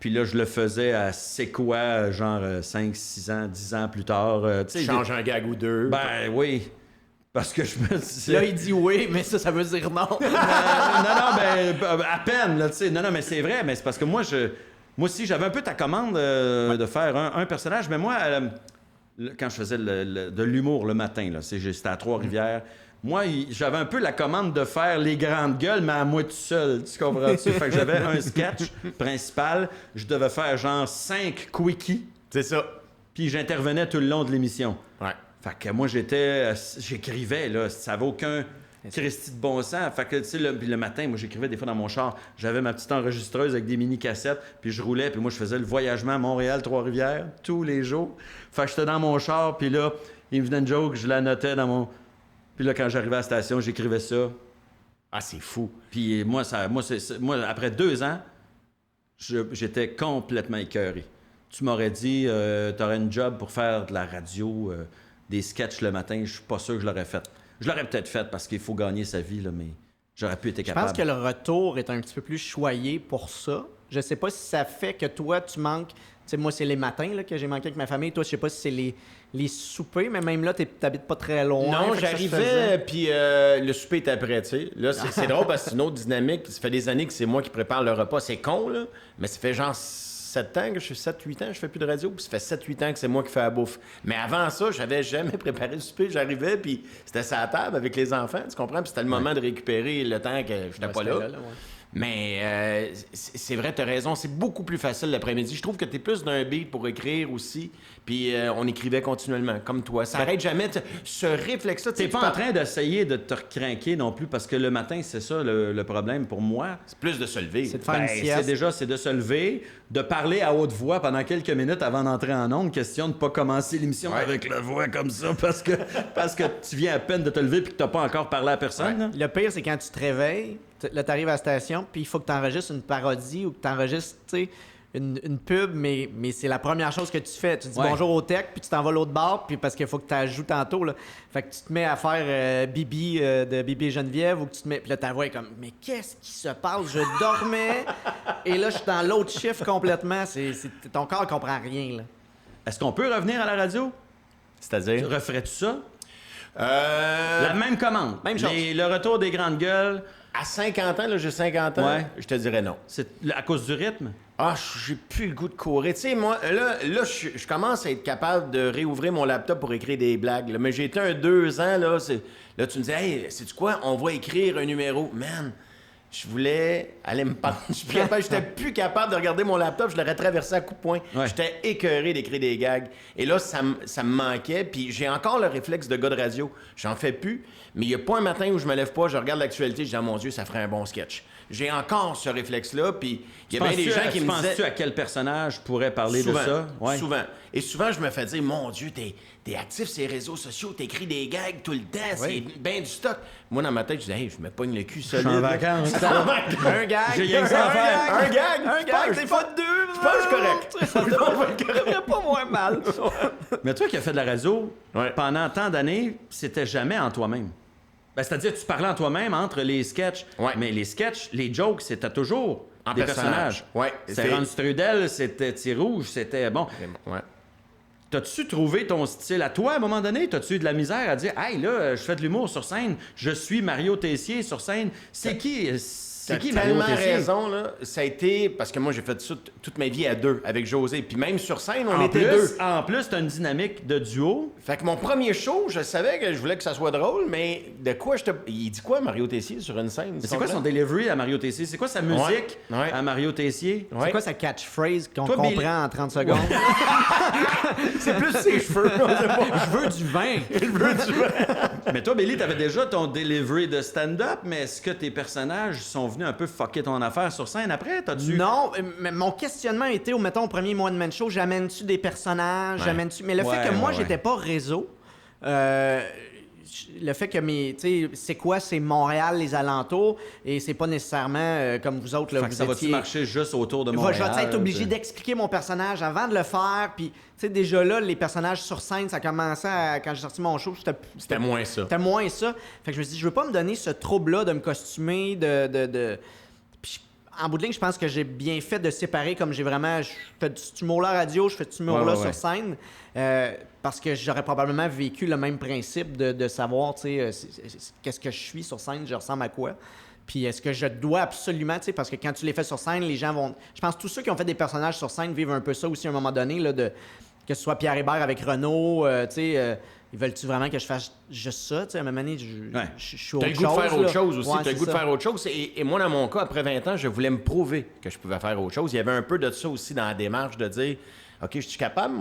Puis là, je le faisais à c'est quoi, genre 5, 6 ans, 10 ans plus tard. Tu sais, Change un gag ou deux. Ben oui. Parce que je me disais... Là, il dit oui, mais ça veut dire non. non, ben, à peine, là, tu sais. Non, mais c'est vrai, mais c'est parce que moi aussi, j'avais un peu ta commande de faire un personnage, mais moi, quand je faisais de l'humour le matin, là, c'était à Trois-Rivières, moi, j'avais un peu la commande de faire les grandes gueules, mais à moi tout seul, tu comprends-tu? Fait que j'avais un sketch principal, je devais faire genre 5 quickies, C'est ça. puis j'intervenais tout le long de l'émission. Ouais. Fait que moi, j'écrivais, là, ça n'avait aucun Christy de bon sens. Fait que, tu sais, le matin, moi, j'écrivais des fois dans mon char. J'avais ma petite enregistreuse avec des mini-cassettes, puis je roulais, puis moi, je faisais le voyagement Montréal-Trois-Rivières tous les jours. Fait que j'étais dans mon char, puis là, il me venait une joke, je la notais dans mon... Puis là, quand j'arrivais à la station, j'écrivais ça. Ah, c'est fou. Puis moi, après 2 ans, j'étais complètement écœuré. Tu m'aurais dit, t'aurais une job pour faire de la radio, des sketchs le matin, je suis pas sûr que je l'aurais fait. Je l'aurais peut-être fait parce qu'il faut gagner sa vie, là, mais j'aurais pu être Je capable. pense que le retour est un petit peu plus choyé pour ça. Je sais pas si ça fait que toi, tu manques... Tu sais, moi, c'est les matins là, que j'ai manqué avec ma famille. Toi, je sais pas si c'est les soupers, mais même là, t'habites pas très loin. Non, Fait que ça se j'arrivais, faisait. puis le souper est après, tu sais. Là, c'est drôle parce que c'est une autre dynamique. Ça fait des années que c'est moi qui prépare le repas. C'est con, là, mais ça fait genre 7 ans que je fais 7-8 ans que je fais plus de radio, puis ça fait 7-8 ans que c'est moi qui fais la bouffe. Mais avant ça, j'avais jamais préparé le souper. J'arrivais, puis c'était ça à table avec les enfants, tu comprends? Puis c'était le moment de récupérer le temps que je n'étais pas là. Ouais. Mais c'est vrai, t'as raison, c'est beaucoup plus facile l'après-midi. Je trouve que t'es plus d'un beat pour écrire aussi, puis on écrivait continuellement, comme toi. Ça arrête jamais. Ce réflexe-là, T'es pas en train d'essayer de te recrinquer non plus, parce que le matin, c'est ça le problème pour moi. C'est plus de se lever. C'est de faire une C'est sieste. de se lever, de parler à haute voix pendant quelques minutes avant d'entrer en ondes, question de pas commencer l'émission avec la voix comme ça, parce que tu viens à peine de te lever puis que t'as pas encore parlé à personne. là. Le pire, c'est quand tu te réveilles, là, t'arrives à la station, puis il faut que t'enregistres une parodie ou que t'enregistres, tu sais, une pub, mais c'est la première chose que tu fais. Tu dis Ouais. bonjour au tech, puis tu t'en vas l'autre bord, puis parce qu'il faut que tu ajoutes tantôt, là. Fait que tu te mets à faire Bibi de Bibi et Geneviève, ou que tu te mets... Puis là, ta voix est comme, mais qu'est-ce qui se passe? Je dormais, et là, je suis dans l'autre chiffre complètement. Ton corps comprend rien, là. Est-ce qu'on peut revenir à la radio? C'est-à-dire? Referais-tu ça? Euh, La même commande. Même chose. Le retour des grandes gueules, À 50 ans, là, j'ai 50 ans, Ouais. je te dirais non. c'est à cause du rythme? Ah, j'ai plus le goût de courir. Tu sais, moi, là je commence à être capable de réouvrir mon laptop pour écrire des blagues. Là. Mais j'ai été 2 ans, là, là, tu me dis, hey, sais-tu quoi? On va écrire un numéro. Man, je voulais aller me pendre. J'étais plus capable de regarder mon laptop, je l'aurais traversé à coups de poing. Ouais. J'étais écœuré d'écrire des gags. Et là, ça me manquait. Puis j'ai encore le réflexe de gars de radio. J'en fais plus. Mais il n'y a pas un matin où je me lève pas, je regarde l'actualité, je dis, ah mon Dieu, ça ferait un bon sketch. J'ai encore ce réflexe-là. Puis il y a bien des gens qui me disaient. Penses-tu à quel personnage pourrait parler Souvent, de ça? Ouais. souvent. Et souvent, je me fais dire, mon Dieu, t'es actif sur les réseaux sociaux, t'écris des gags tout le temps, c'est bien du stock. Moi, dans ma tête, je dis, hey, je me pogne le cul solide. suis en là. vacances. Un gag! J'ai rien que ça à faire. Un gag! Un gag, t'es pas deux! Je pense que je suis correct. Ça devrait pas moins mal. Mais toi qui as fait de la radio Ouais. pendant tant d'années, c'était jamais en toi-même. Ben, c'est-à-dire, tu parlais en toi-même entre les sketchs. Ouais. Mais les sketchs, les jokes, c'était toujours En des personnage. personnages. Ouais. C'était Ron Strudel, c'était Thierry-Rouge, c'était... Bon, Ouais. t'as-tu trouvé ton style à toi à un moment donné? T'as-tu eu de la misère à dire « Hey, là, je fais de l'humour sur scène, je suis Mario Tessier sur scène. » C'est qui T'as Mario tellement Tessier? raison, là. Ça a été... Parce que moi, j'ai fait ça toute ma vie à 2, avec José. Puis même sur scène, on En était plus, 2. en plus, t'as une dynamique de duo. Fait que mon premier show, je savais que je voulais que ça soit drôle, mais de quoi je te... Il dit quoi, Mario Tessier, sur une scène? C'est quoi son delivery à Mario Tessier? C'est quoi sa musique Ouais. à Mario Tessier? Ouais. C'est quoi sa catchphrase qu'on Toi, Billy- comprend en 30 secondes? C'est plus ses cheveux. Je veux du vin! Mais toi, Billy, t'avais déjà ton delivery de stand-up, mais est-ce que tes personnages sont venus un peu fucker ton affaire sur scène après? T'as-tu... Non, mais mon questionnement était, mettons, au premier One Man Show, j'amène-tu des personnages, Ouais. j'amène-tu... Mais le Ouais, fait que moi, ouais, j'étais pas réseau, le fait que c'est quoi, c'est Montréal, les alentours, et c'est pas nécessairement comme vous autres, là, Fait que vous ça va-tu étiez... marcher juste autour de Montréal? Je vais être obligé d'expliquer mon personnage avant de le faire, puis tu sais, déjà là, les personnages sur scène, ça commençait quand j'ai sorti mon show, C'était moins ça. c'était moins ça. Fait que je me suis dit, je veux pas me donner ce trouble-là de me costumer, Puis en bout de ligne, je pense que j'ai bien fait de séparer comme j'ai vraiment... Je fais du humour-là à radio, je fais du humour-là sur scène, parce que j'aurais probablement vécu le même principe de savoir, tu sais, qu'est-ce que je suis sur scène, je ressemble à quoi. Puis est-ce que je dois absolument, tu sais, parce que quand tu les fais sur scène, les gens vont... Je pense que tous ceux qui ont fait des personnages sur scène vivent un peu ça aussi à un moment donné, là, que ce soit Pierre Hébert avec Renaud, tu sais... Ils veulent-tu vraiment que je fasse juste ça? Tu sais, à un moment donné, je suis autre chose. T'as le goût de faire autre là. chose aussi. Ouais, T'as le c'est goût de ça. faire autre chose. Et moi, dans mon cas, après 20 ans, je voulais me prouver que je pouvais faire autre chose. Il y avait un peu de ça aussi dans la démarche de dire, OK, je suis capable,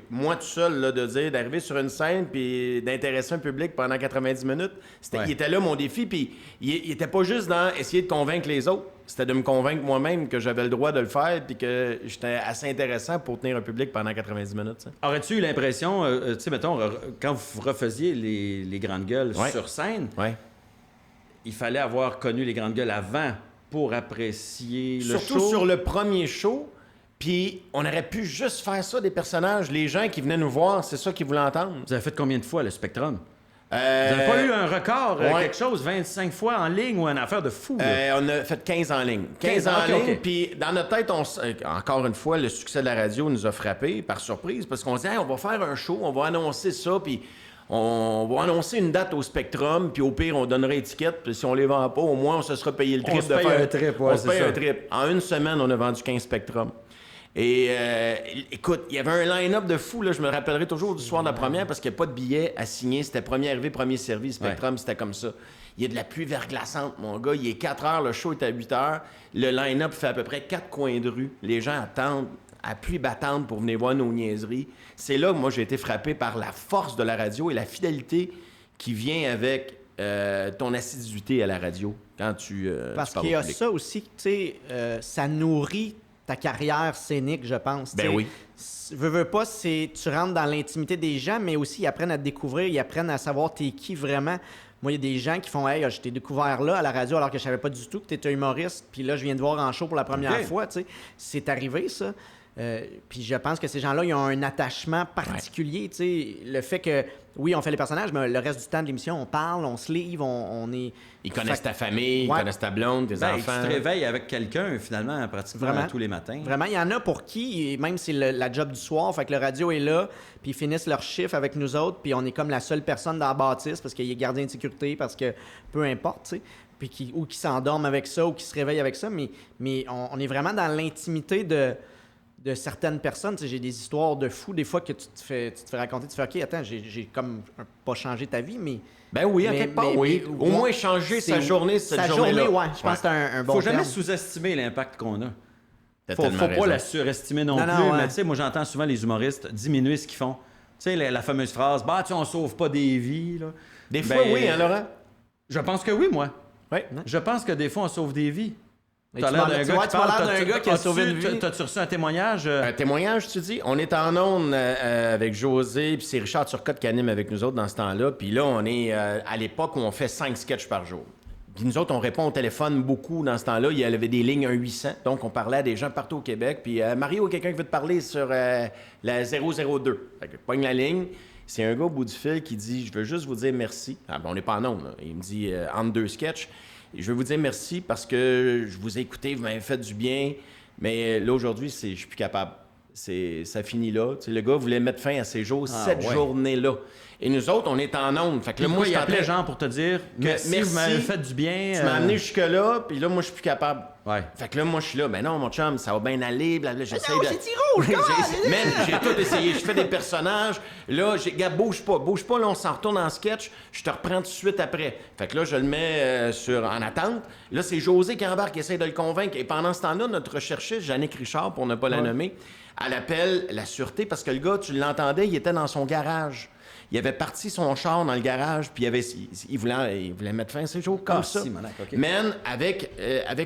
moi tout seul, là, de dire, d'arriver sur une scène puis d'intéresser un public pendant 90 minutes. Il était là mon défi. Puis il était pas juste dans essayer de convaincre les autres. C'était de me convaincre moi-même que j'avais le droit de le faire puis que j'étais assez intéressant pour tenir un public pendant 90 minutes. Ça. Aurais-tu eu l'impression, tu sais, mettons, quand vous refaisiez les grandes gueules sur scène, il fallait avoir connu les grandes gueules avant pour apprécier le show? Surtout sur le premier show, puis on aurait pu juste faire ça des personnages. Les gens qui venaient nous voir, c'est ça qu'ils voulaient entendre. Vous avez fait combien de fois le Spectrum? Vous n'avez pas eu un record, quelque chose, 25 fois en ligne ou une affaire de fou? On a fait 15 en ligne. 15 en ligne, puis dans notre tête, encore une fois, le succès de la radio nous a frappés par surprise parce qu'on se dit, hey, on va faire un show, on va annoncer ça, puis on va annoncer une date au Spectrum, puis au pire, on donnera étiquette, puis si on les vend pas, au moins, on se sera payé le trip se paye un trip, on se paye un trip. En une semaine, on a vendu 15 Spectrum. Et écoute, il y avait un line-up de fou, là, je me rappellerai toujours du soir de la première parce qu'il n'y a pas de billets à signer. C'était premier arrivé, premier servi. Spectrum, c'était comme ça. Il y a de la pluie verglaçante, mon gars. Il est 4 heures, le show est à 8 heures. Le line-up fait à peu près 4 coins de rue. Les gens attendent à pluie battante pour venir voir nos niaiseries. C'est là que moi, j'ai été frappé par la force de la radio et la fidélité qui vient avec ton assiduité à la radio quand tu Parce tu parles qu'il y au a public. ça aussi, tu sais, ça nourrit ta carrière scénique, je pense. Ben oui. Veux pas, tu rentres dans l'intimité des gens, mais aussi ils apprennent à te découvrir, ils apprennent à savoir t'es qui vraiment. Moi, il y a des gens qui font « Hey, je t'ai découvert là à la radio alors que je savais pas du tout que t'étais humoriste, puis là, je viens te voir en show pour la première fois. » Tu sais, c'est arrivé, ça. Puis je pense que ces gens-là, ils ont un attachement particulier. Tu sais, le fait que, oui, on fait les personnages, mais le reste du temps de l'émission, on parle, on se livre, on est... Ils connaissent ta famille, ils connaissent ta blonde, tes enfants. Tu te réveilles avec quelqu'un, finalement, pratiquement tous les matins. Vraiment, il y en a pour qui, même si c'est la job du soir, fait que le radio est là, puis ils finissent leur chiffre avec nous autres, puis on est comme la seule personne dans la bâtisse parce qu'il est gardien de sécurité, parce que peu importe, tu sais. Puis ou qui s'endorment avec ça, ou qui se réveillent avec ça, mais on est vraiment dans l'intimité de certaines personnes. Tu sais, j'ai des histoires de fous, des fois que tu te fais raconter, tu fais « OK, attends, j'ai comme pas changé ta vie, mais... » Ben oui, en quelque part, oui. Au moins changer sa journée, cette journée-là. Ouais, je pense que c'est un bon Faut jamais terme. sous-estimer l'impact qu'on a. T'as Faut tellement pas raison. la surestimer non Non, plus. non, ouais. Mais tu sais, moi, j'entends souvent les humoristes diminuer ce qu'ils font. Tu sais, la fameuse phrase « Bah, tu sais, on sauve pas des vies. » là. Des fois, oui, hein, Laurent? Je pense que oui, moi. Oui. Je pense que des fois, on sauve des vies. Et T'as tu l'air m'as- d'un tu gars vois, qui tu m'as parle. l'air d'un gars qui a sauvé une vie. T'as-tu reçu un témoignage? Un témoignage, tu dis? On est en ondes avec José, puis c'est Richard Turcotte qui anime avec nous autres dans ce temps-là. Puis là, on est à l'époque où on fait 5 sketchs par jour. Puis nous autres, on répond au téléphone beaucoup dans ce temps-là. Il y avait des lignes 1-800, donc on parlait à des gens partout au Québec. Puis Mario, quelqu'un qui veut te parler sur la 002. Fait que je pogne la ligne. C'est un gars au bout du fil qui dit « Je veux juste vous dire merci. » Ah, ben, on n'est pas en ondes, là. Il me dit entre 2 sketchs. « Je veux vous dire merci parce que je vous ai écouté, vous m'avez fait du bien. Mais là, aujourd'hui, je suis plus capable. Ça finit là. » Tu sais, le gars voulait mettre fin à ses jours cette journée-là. Et nous autres, on est en onde. Fait que là, moi, il je appelait genre pour te dire merci, vous m'avez fait du bien. Tu m'as amené jusque-là, puis là, moi, je suis plus capable. Ouais. Fait que là, moi, je suis là. Ben non, mon chum, ça va bien aller. Blablabla. J'essaie non, de. c'est rouge, Man, j'ai tout essayé. Je fais des personnages. Là, gars, bouge pas. Bouge pas, là, on s'en retourne en sketch. Je te reprends tout de suite après. Fait que là, je le mets en attente. Là, c'est José qui embarque, qui essaie de le convaincre. Et pendant ce temps-là, notre recherchiste, Jannick Richard, pour ne pas la nommer, elle appelle la sûreté parce que le gars, tu l'entendais, il était dans son garage. Il avait parti son char dans le garage, puis il voulait mettre fin à ses jours comme ça. Okay. Man, avec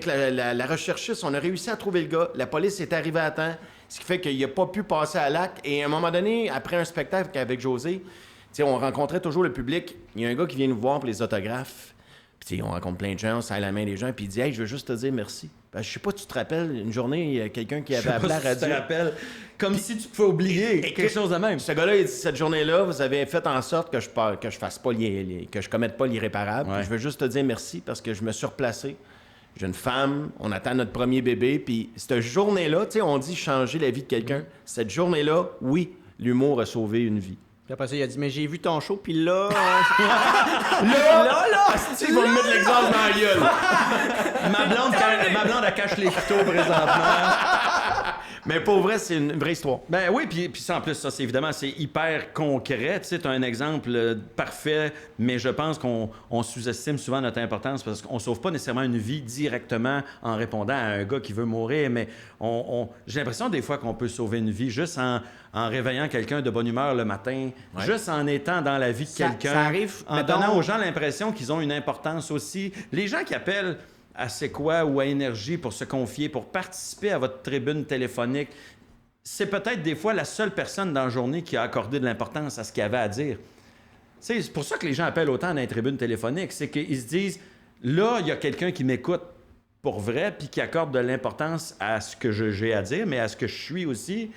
la recherchiste, on a réussi à trouver le gars. La police est arrivée à temps, ce qui fait qu'il n'a pas pu passer à l'acte. Et à un moment donné, après un spectacle avec José, sais, on rencontrait toujours le public. Il y a un gars qui vient nous voir pour les autographes. Puis, tu sais, on rencontre plein de gens, on serre la main des gens, puis il dit « Hey, je veux juste te dire merci. » Ben, je sais pas, tu te rappelles, une journée, il y a quelqu'un qui avait appelé la radio. Je te rappelle, comme si tu pouvais oublier quelque chose de même. Ce gars-là, il dit, cette journée-là, vous avez fait en sorte que je fasse pas que je commette pas l'irréparable. Ouais. Je veux juste te dire merci parce que je me suis replacé. J'ai une femme, on attend notre premier bébé, puis cette journée-là, tu sais, on dit changer la vie de quelqu'un. Cette journée-là, oui, l'humour a sauvé une vie. Puis après ça, il a dit, mais j'ai vu ton show, puis là... Ils vont me mettre l'exemple dans la gueule. Ma blonde, elle cache les couteaux présentement. Mais pour vrai, c'est une vraie histoire. Ben oui, puis ça, en plus, ça, c'est évidemment, c'est hyper concret. Tu sais, tu as un exemple parfait, mais je pense qu'on sous-estime souvent notre importance parce qu'on sauve pas nécessairement une vie directement en répondant à un gars qui veut mourir, mais j'ai l'impression des fois qu'on peut sauver une vie juste en réveillant quelqu'un de bonne humeur le matin, juste en étant dans la vie de quelqu'un, ça arrive, en donnant aux gens l'impression qu'ils ont une importance aussi. Les gens qui appellent à C'est quoi ou à Énergie pour se confier, pour participer à votre tribune téléphonique, c'est peut-être des fois la seule personne dans la journée qui a accordé de l'importance à ce qu'il y avait à dire. C'est pour ça que les gens appellent autant dans les tribunes téléphoniques, c'est qu'ils se disent, là, il y a quelqu'un qui m'écoute pour vrai, puis qui accorde de l'importance à ce que j'ai à dire, mais à ce que je suis aussi.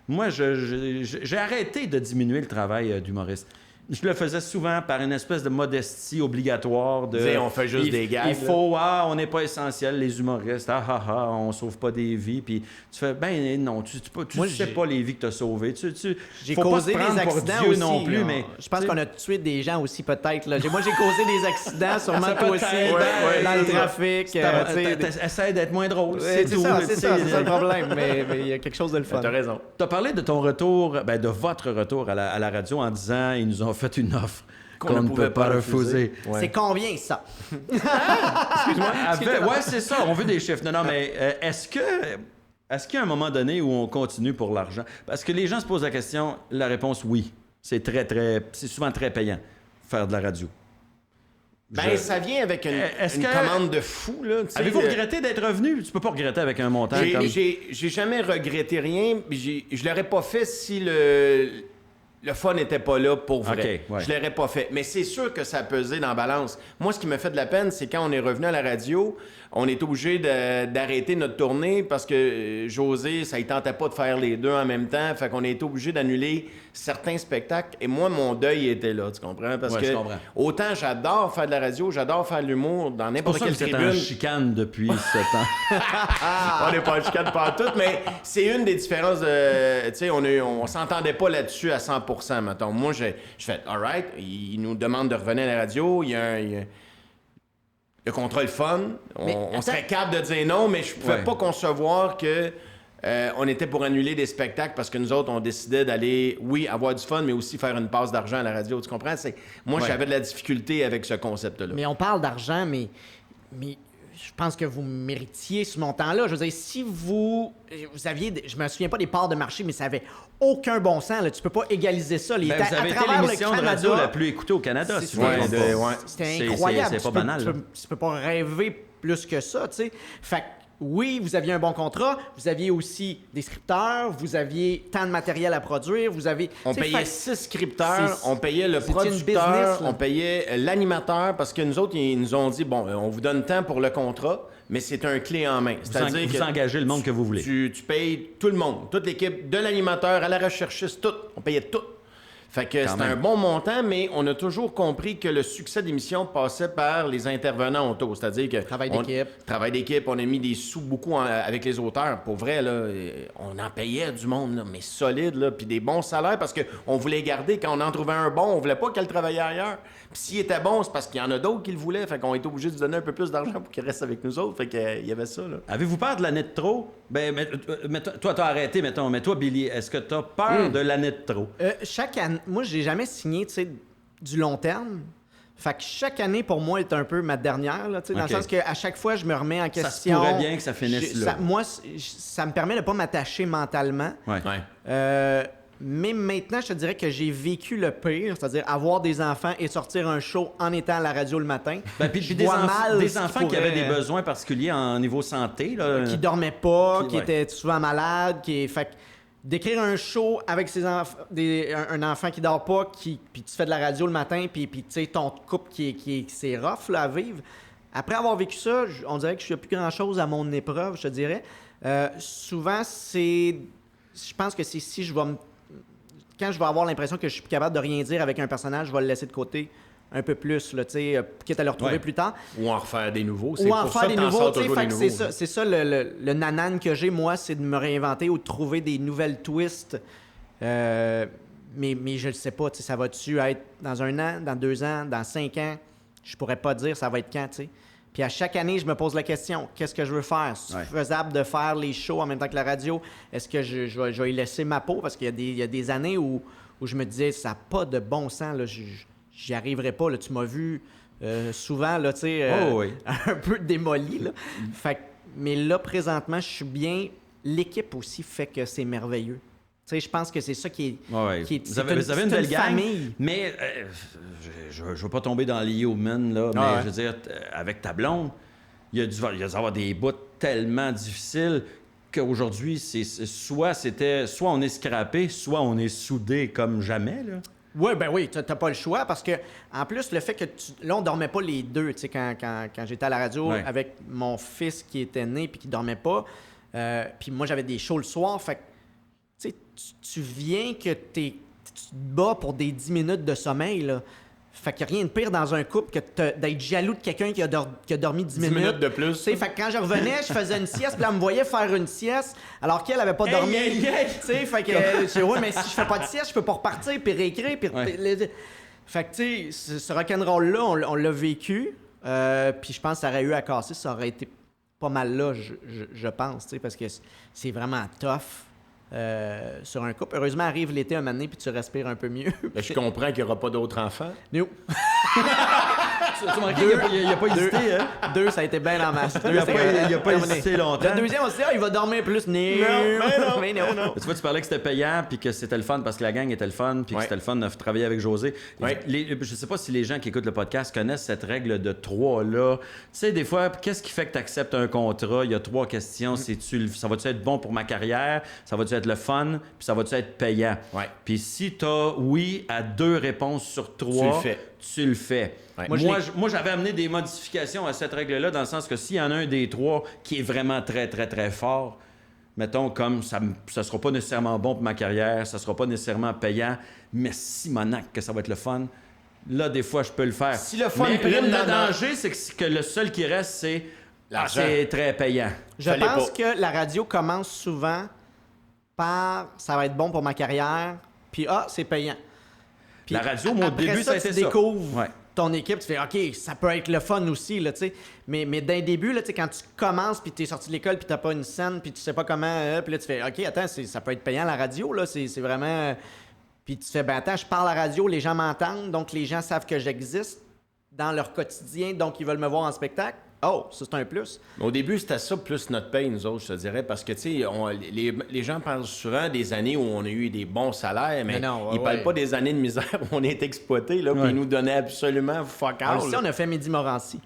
Moi, j'ai arrêté de diminuer le travail d'humoriste. Je le faisais souvent par une espèce de modestie obligatoire. On fait juste des gags. Il faut, on n'est pas essentiel, les humoristes. On sauve pas des vies. Puis tu fais, ben non, tu sais pas les vies que tu as sauvées. J'ai faut causé pas se des prendre pour accidents Dieu aussi. non plus, là. mais Je pense qu'on a tué des gens aussi, peut-être. Là. Moi, j'ai causé des accidents, sûrement Ça toi peut aussi, être, dans le trafic. Essaie d'être moins drôle. C'est tout. ça le problème. Mais il y a quelque chose de le fun. T'as raison. Tu as parlé de ton retour, de votre retour à la radio en disant ils nous ont fait une offre qu'on ne peut pas refuser. Ouais. C'est combien, ça? Excuse-moi. Ouais, c'est ça. On veut des chiffres. Non, mais est-ce qu'il y a un moment donné où on continue pour l'argent? Parce que les gens se posent la question, la réponse oui. C'est souvent très payant, faire de la radio. Ça vient avec une commande de fou, là. Avez-vous regretté d'être revenu? Tu peux pas regretter avec un montant comme... J'ai jamais regretté rien. Je l'aurais pas fait si le fun n'était pas là pour vrai. Okay, ouais. Je l'aurais pas fait. Mais c'est sûr que ça a pesé dans la balance. Moi, ce qui me fait de la peine, c'est quand on est revenu à la radio, on est obligé d'arrêter notre tournée parce que José, ça ne tentait pas de faire les deux en même temps. Fait qu'on a été obligé d'annuler certains spectacles. Et moi, mon deuil était là, tu comprends? Parce que autant j'adore faire de la radio, j'adore faire de l'humour dans n'importe quelle tribune. C'est pour ça que vous êtes en chicane depuis 7 ans. On n'est pas en chicane partout, mais c'est une des différences de... Tu sais, on s'entendait pas là-dessus à 100%, mettons. Moi, je fais « All right, il nous demande de revenir à la radio, il y a le contrat le fun. On serait capable de dire non, mais je pouvais pas concevoir que on était pour annuler des spectacles parce que nous autres, on décidait d'aller, oui, avoir du fun, mais aussi faire une passe d'argent à la radio. Tu comprends? Moi, j'avais de la difficulté avec ce concept-là. Mais on parle d'argent, mais je pense que vous méritiez ce montant-là. Je veux dire, si vous aviez... Je me souviens pas des parts de marché, mais ça avait aucun bon sens. Là. Tu peux pas égaliser ça. Vous avez été l'émission de radio la plus écoutée au Canada. C'était incroyable. C'est pas banal. Tu peux pas rêver plus que ça, tu sais. Fait que, oui, vous aviez un bon contrat, vous aviez aussi des scripteurs, vous aviez tant de matériel à produire, vous avez... On payait 6 scripteurs, on payait le producteur, on payait l'animateur, parce que nous autres, ils nous ont dit, bon, on vous donne temps pour le contrat, mais c'est un clé en main. C'est-à-dire que vous engagez le monde que vous voulez. Tu payes tout le monde, toute l'équipe, de l'animateur à la recherchiste, tout. On payait tout. Fait que c'était un bon montant, mais on a toujours compris que le succès d'émission passait par les intervenants autour. C'est-à-dire que... Travail d'équipe. On a mis des sous beaucoup avec les auteurs. Pour vrai, là, on en payait du monde, là, mais solide, là, puis des bons salaires parce qu'on voulait garder. Quand on en trouvait un bon, on voulait pas qu'elle travaillait ailleurs. Puis s'il était bon, c'est parce qu'il y en a d'autres qui le voulaient. Fait qu'on était obligé de lui donner un peu plus d'argent pour qu'il reste avec nous autres. Fait qu'il y avait ça, là. Avez-vous peur de l'année de trop? Mais toi, t'as arrêté, mettons. Mais toi, Billy, est-ce que t'as peur de l'année de trop? Chaque année... Moi, j'ai jamais signé, tu sais, du long terme. Fait que chaque année, pour moi, est un peu ma dernière, là, dans le sens qu'à chaque fois, je me remets en question. Ça se pourrait bien que ça finisse là. Moi, ça me permet de pas m'attacher mentalement. Mais maintenant, je te dirais que j'ai vécu le pire, c'est-à-dire avoir des enfants et sortir un show en étant à la radio le matin. Puis des enfants qui avaient des besoins particuliers en niveau santé. Là. Qui dormaient pas, qui étaient souvent malades. Fait d'écrire un show avec un enfant qui dort pas, puis tu fais de la radio le matin, puis tu sais, ton couple c'est rough là, à vivre. Après avoir vécu ça, on dirait que je suis plus grand-chose à mon épreuve, je te dirais. Souvent, je pense que c'est si quand je vais avoir l'impression que je suis plus capable de rien dire avec un personnage, je vais le laisser de côté un peu plus, là, quitte à le retrouver plus tard. Ou en refaire des nouveaux. Ou en faire des nouveaux, c'est ça le nanan que j'ai, moi, c'est de me réinventer ou de trouver des nouvelles twists. Mais je ne sais pas, ça va-tu être dans 1 an, dans 2 ans, dans 5 ans? Je pourrais pas dire ça va être quand, tu sais. Puis à chaque année, je me pose la question, qu'est-ce que je veux faire? C'est faisable de faire les shows en même temps que la radio? Est-ce que je vais y laisser ma peau? Parce qu'il y a des années où je me disais, ça n'a pas de bon sens, là, j'y arriverai pas. Là. Tu m'as vu souvent, là, tu sais, un peu démoli. Là. Mais là, présentement, je suis bien. L'équipe aussi fait que c'est merveilleux. Tu sais, je pense que c'est ça qui est. Vous avez une belle gang, famille. Mais je ne veux pas tomber dans l'human, là, mais je veux dire, avec ta blonde, il y a dû avoir des bouts tellement difficiles qu'aujourd'hui, soit on est scrappé, soit on est soudé comme jamais, là. Oui, ben oui, t'as pas le choix parce que, en plus, le fait que là, on dormait pas les deux, tu sais, quand j'étais à la radio avec mon fils qui était né puis qui dormait pas, puis moi, j'avais des shows le soir, fait que, tu sais, tu viens que tu te bats pour des 10 minutes de sommeil, là. Fait qu'il n'y a rien de pire dans un couple que d'être jaloux de quelqu'un qui a dormi 10 minutes. De plus. T'sais, fait que quand je revenais, je faisais une sieste, puis là, elle me voyait faire une sieste, alors qu'elle avait pas dormi. T'sais, fait que je dis, ouais, mais si je fais pas de sieste, je peux pas repartir, puis réécrire, puis... Fait que, tu sais, ce rock'n'roll-là, on l'a vécu, puis je pense que ça aurait eu à casser, ça aurait été pas mal là, je pense, tu sais, parce que c'est vraiment tough. Sur un couple. Heureusement, arrive l'été un moment donné, puis tu respires un peu mieux. Mais je comprends qu'il n'y aura pas d'autres enfants. Non. Tu remarques qu'il n'a pas hésité, hein? 2, ça a été bien en masse. Il n'a pas hésité longtemps. Le deuxième, on se dit, il va dormir plus. Non. Tu vois, tu parlais que c'était payant, puis que c'était le fun parce que la gang était le fun, puis que c'était le fun de travailler avec José. Je sais pas si les gens qui écoutent le podcast connaissent cette règle de 3-là. Tu sais, des fois, qu'est-ce qui fait que tu acceptes un contrat? Il y a 3 questions. Ça va-tu être bon pour ma carrière? Ça va-tu être le fun? Puis ça va-tu être payant? Puis si tu as oui à 2 réponses sur 3, tu le fais. Ouais. Moi, j'avais amené des modifications à cette règle-là, dans le sens que s'il y en a un des 3 qui est vraiment très, très, très fort, mettons, comme ça sera pas nécessairement bon pour ma carrière, ça sera pas nécessairement payant, mais simonac que ça va être le fun, là, des fois, je peux le faire. Si le fun mais le danger, c'est que le seul qui reste, c'est c'est très payant. Je pense que la radio commence souvent par « ça va être bon pour ma carrière », puis « c'est payant ». Puis la radio, moi, au début, ça a été ça. Tu découvres ton équipe, tu fais « OK, ça peut être le fun aussi », là, tu sais. Mais d'un début, là, quand tu commences, puis tu es sorti de l'école, puis tu n'as pas une scène, puis tu sais pas comment, puis là, tu fais « OK, attends, ça peut être payant la radio, là, c'est vraiment... » Puis tu fais « Ben attends, je parle à la radio, les gens m'entendent, donc les gens savent que j'existe dans leur quotidien, donc ils veulent me voir en spectacle. » Oh, ça, c'est un plus. Au début, c'était ça, plus notre paye, nous autres, je te dirais, parce que, tu sais, les gens parlent souvent des années où on a eu des bons salaires, mais ils parlent pas des années de misère où on est exploité, là, puis ils nous donnaient absolument fuck all. Ici, on a fait Midi Morancy.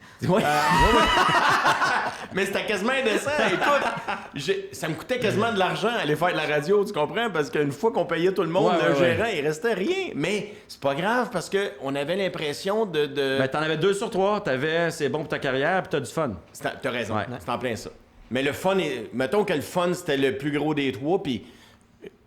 Mais c'était quasiment indécent. Écoute, ça me coûtait quasiment de l'argent aller faire de la radio, tu comprends? Parce qu'une fois qu'on payait tout le monde, le gérant, il restait rien. Mais c'est pas grave, parce qu'on avait l'impression de... Ben, t'en avais 2 sur 3, c'est bon pour ta carrière, puis t'as du fun. T'as raison, c'est en plein ça. Mais le fun, mettons que le fun, c'était le plus gros des 3, puis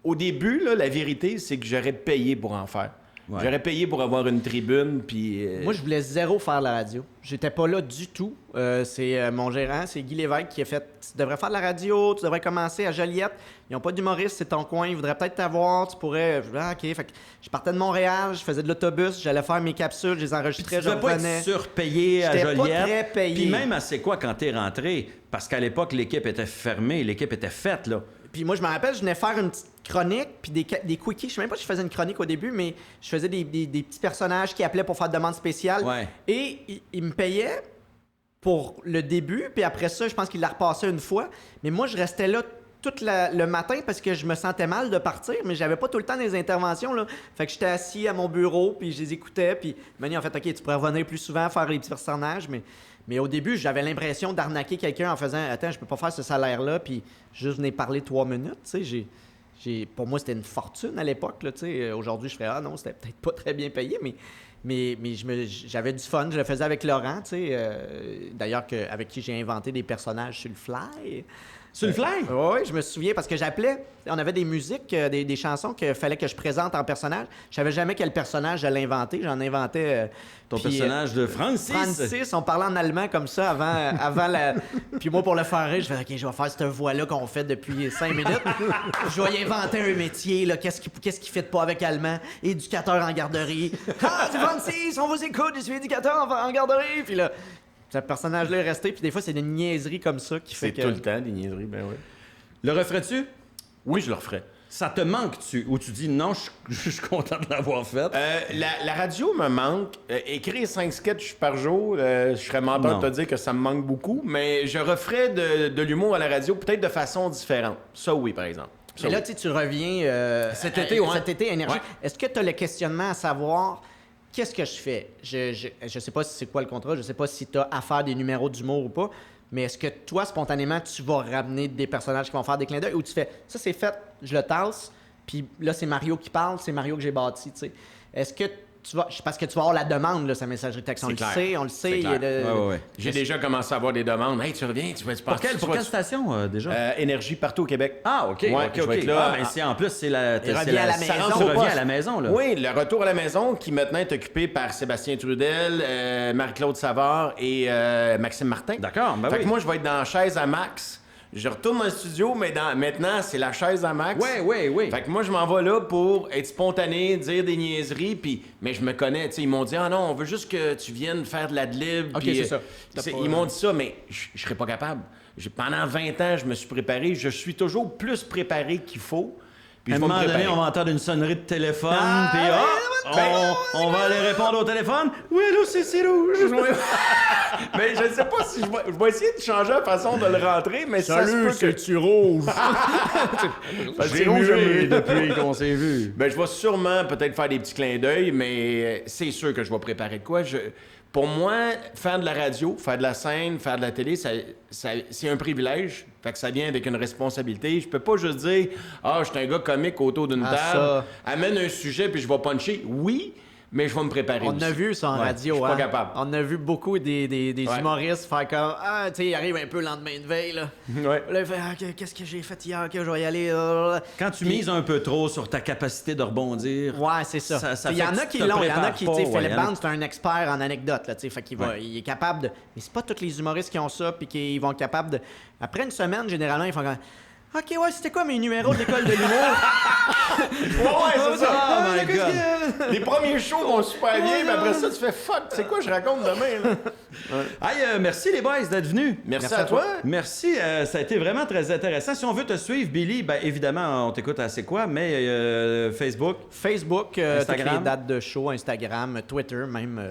au début, là, la vérité, c'est que j'aurais payé pour en faire. Ouais. J'aurais payé pour avoir une tribune, puis... Moi, je voulais zéro faire la radio. J'étais pas là du tout. C'est mon gérant, c'est Guy Lévesque, qui a fait « Tu devrais faire de la radio, tu devrais commencer à Joliette. Ils n'ont pas d'humoriste, c'est ton coin. Ils voudraient peut-être t'avoir, tu pourrais... » OK. Fait que je partais de Montréal, je faisais de l'autobus, j'allais faire mes capsules, je les enregistrais, je revenais. Tu devais pas être surpayé à Joliette. J'étais pas très payé. Puis même à c'est quoi quand t'es rentré? Parce qu'à l'époque, l'équipe était fermée, l'équipe était faite, là. Puis moi, je me rappelle, je venais faire une petite chronique, puis des quickies. Je sais même pas si je faisais une chronique au début, mais je faisais des petits personnages qui appelaient pour faire de demande spéciale. Ouais. Et ils me payaient pour le début, puis après ça, je pense qu'ils la repassaient une fois. Mais moi, je restais là tout le matin parce que je me sentais mal de partir, mais j'avais pas tout le temps des interventions, là. Fait que j'étais assis à mon bureau, puis je les écoutais, puis Manu, en fait, OK, tu pourrais revenir plus souvent, faire les petits personnages, mais au début, j'avais l'impression d'arnaquer quelqu'un en faisant « Attends, je peux pas faire ce salaire-là, puis juste venir parler 3 minutes. » Tu sais, pour moi, c'était une fortune à l'époque. Là, tu sais. Aujourd'hui, je ferais « Ah non, c'était peut-être pas très bien payé, mais j'avais du fun. Je le faisais avec Laurent, tu sais. D'ailleurs, avec qui j'ai inventé des personnages sur le fly. Sur le fly? Oui, je me souviens parce que j'appelais. On avait des musiques, des chansons qu'il fallait que je présente en personnage. Je savais jamais quel personnage j'allais inventer. J'en inventais. Ton personnage de Francis. Francis, on parlait en allemand comme ça avant la. Puis moi, pour le faire rire, je fais OK, je vais faire cette voix-là qu'on fait depuis 5 minutes. Je vais y inventer un métier, là. Qu'est-ce qui fait pas avec allemand? Éducateur en garderie. Ah, c'est Francis, on vous écoute, je suis éducateur en garderie. Puis là. Ce personnage-là est resté, puis des fois, c'est des niaiseries comme ça qui fait que... C'est tout le temps des niaiseries, ben oui. Le referais-tu? Oui, je le referais. Ça te manque-tu? Ou tu dis non, je suis content de l'avoir fait? La radio me manque. Écrire 5 sketchs par jour, je serais menteur de te dire que ça me manque beaucoup, mais je referais de l'humour à la radio, peut-être de façon différente. Ça, oui, par exemple. Mais là, tu reviens cet été, énergie. Ouais. Est-ce que tu as le questionnement à savoir qu'est-ce que je fais? Je sais pas si c'est quoi le contrat, je sais pas si tu as à faire des numéros d'humour ou pas, mais est-ce que toi, spontanément, tu vas ramener des personnages qui vont faire des clins d'œil ou tu fais ça, c'est fait, je le tasse, puis là, c'est Mario qui parle, c'est Mario que j'ai bâti, tu sais. Est-ce que tu vas. Parce que tu vas avoir la demande, là, sa messagerie texte. On le sait. Ouais. J'ai déjà commencé à avoir des demandes. Hey, tu reviens, tu vas Pour quelle station déjà? Énergie partout au Québec. Ah, OK. Ouais, je vais être là. Ah, ben, en plus, c'est la. Tu reviens à la maison. Tu reviens à la maison, là. Oui, le retour à la maison qui maintenant est occupé par Sébastien Trudel, Marie-Claude Savard et Maxime Martin. D'accord, ben Fait oui. que moi, je vais être dans la chaise à Max. Je retourne dans le studio, mais maintenant, c'est la chaise à Max. Oui. Fait que moi, je m'en vais là pour être spontané, dire des niaiseries, mais je me connais, tu sais, ils m'ont dit « Ah non, on veut juste que tu viennes faire de l'adlib. » OK, c'est ça. Ils m'ont dit ça, mais je serais pas capable. Pendant 20 ans, je me suis préparé. Je suis toujours plus préparé qu'il faut. Puis À un je vais me moment donné, préparer. on va entendre une sonnerie de téléphone, Ah, puis on va aller répondre au téléphone. Oui, là, c'est rouge. Mais je ne sais pas si je vais essayer de changer la façon de le rentrer, mais ça se Salut, peut que... c'est-tu rouge? C'est rouge, depuis qu'on s'est vu. Ben, je vais sûrement peut-être faire des petits clins d'œil, mais c'est sûr que je vais préparer de quoi. Pour moi, faire de la radio, faire de la scène, faire de la télé, c'est un privilège. Fait que ça vient avec une responsabilité. Je peux pas juste dire « Ah, je suis un gars comique autour d'une table. ça. Amène un sujet puis je vais puncher. » Oui, mais je vais me préparer On aussi. a vu ça en radio. je suis pas hein. capable. On a vu beaucoup des Ouais. humoristes faire comme Ah, tu sais, il arrive un peu le lendemain de veille. Là, Ouais. là il fait Ah, qu'est-ce que j'ai fait hier? Ok, je vais y aller. Quand tu mises un peu trop sur ta capacité de rebondir, Ouais, c'est ça. Ça Il y fait en que a tu qui te l'ont. Il y en a prépares qui, pas, tu sais, ouais, Philippe il y en a- Bande, c'est un expert en anecdotes, là, tu sais, fait qu'il il est capable de. Mais c'est pas tous les humoristes qui ont ça, puis qui vont être capables de. Après une semaine, généralement, ils font comme OK, ouais, c'était quoi mes numéros de l'école de l'humour? Ouais, c'est ça. Oh my qu'est-ce God. que- Les premiers shows vont super bien, mais après ça, tu fais fuck, c'est quoi je raconte demain, là? Hey, merci les boys d'être venus. Merci à toi. Merci, ça a été vraiment très intéressant. Si on veut te suivre, Billy, ben évidemment, on t'écoute à C'est quoi, mais Facebook, Facebook, Instagram. toutes les dates de show, Instagram, Twitter, même.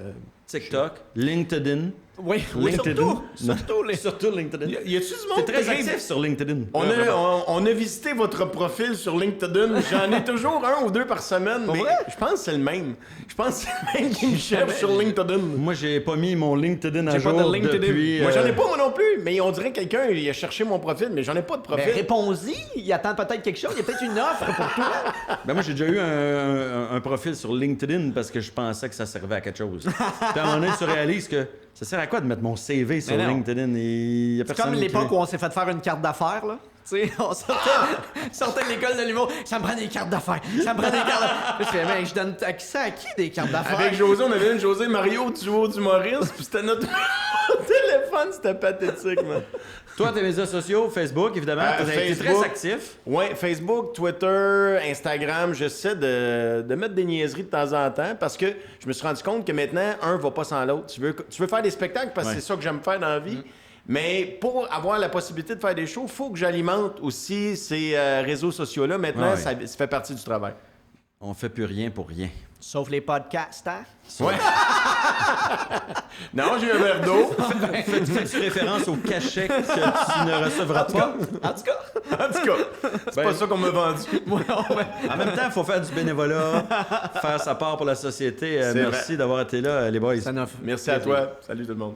TikTok, LinkedIn. Oui, LinkedIn. surtout les. Surtout LinkedIn. Y a-tu du T'es monde très qui actif sur LinkedIn. On a visité votre profil sur LinkedIn. J'en ai toujours 1 ou 2 par semaine, mais vrai? je pense que c'est le même. Je pense que c'est le même qui me cherche sur LinkedIn. Moi, j'ai pas mis mon LinkedIn à J'ai pas jour de LinkedIn. depuis... Moi, j'en ai pas moi non plus, mais on dirait que quelqu'un il a cherché mon profil, mais j'en ai pas de Mais profil. réponds-y, il attend peut-être quelque chose, il y a peut-être une offre pour toi. Ben moi, j'ai déjà eu un profil sur LinkedIn parce que je pensais que ça servait à quelque chose. Puis à un moment donné, tu réalises que ça sert à quoi de mettre mon CV sur Mais non. LinkedIn? Et y a C'est personne comme l'époque qui- où on s'est fait faire une carte d'affaires, là. Tu sais, on sortait de l'école de l'humour. Ça me prend des cartes d'affaires. Ça me prend des cartes d'affaires. Je fais, mais je donne à qui ça à qui des cartes d'affaires? Avec José, on avait une José Mario duo d'humoriste, puis c'était notre téléphone, c'était pathétique, man. Toi, tes médias sociaux, Facebook, évidemment, t'es très Facebook. actif. Ouais, Facebook, Twitter, Instagram, j'essaie de mettre des niaiseries de temps en temps parce que je me suis rendu compte que maintenant, un va pas sans l'autre. Tu veux faire des spectacles parce que Ouais. c'est ça que j'aime faire dans la vie. Mais pour avoir la possibilité de faire des shows, il faut que j'alimente aussi ces réseaux sociaux-là. Maintenant, Ouais. ça fait partie du travail. On fait plus rien pour rien. Sauf les podcasts, hein? Ouais. Non, j'ai un verre d'eau. Fais-tu référence au cachet que tu ne recevras pas? En tout cas, En tout cas, c'est pas ça qu'on m'a vendu. En même temps, il faut faire du bénévolat, faire sa part pour la société. C'est Merci d'avoir été là, les boys. ça n'a Merci à toi. Salut tout le monde.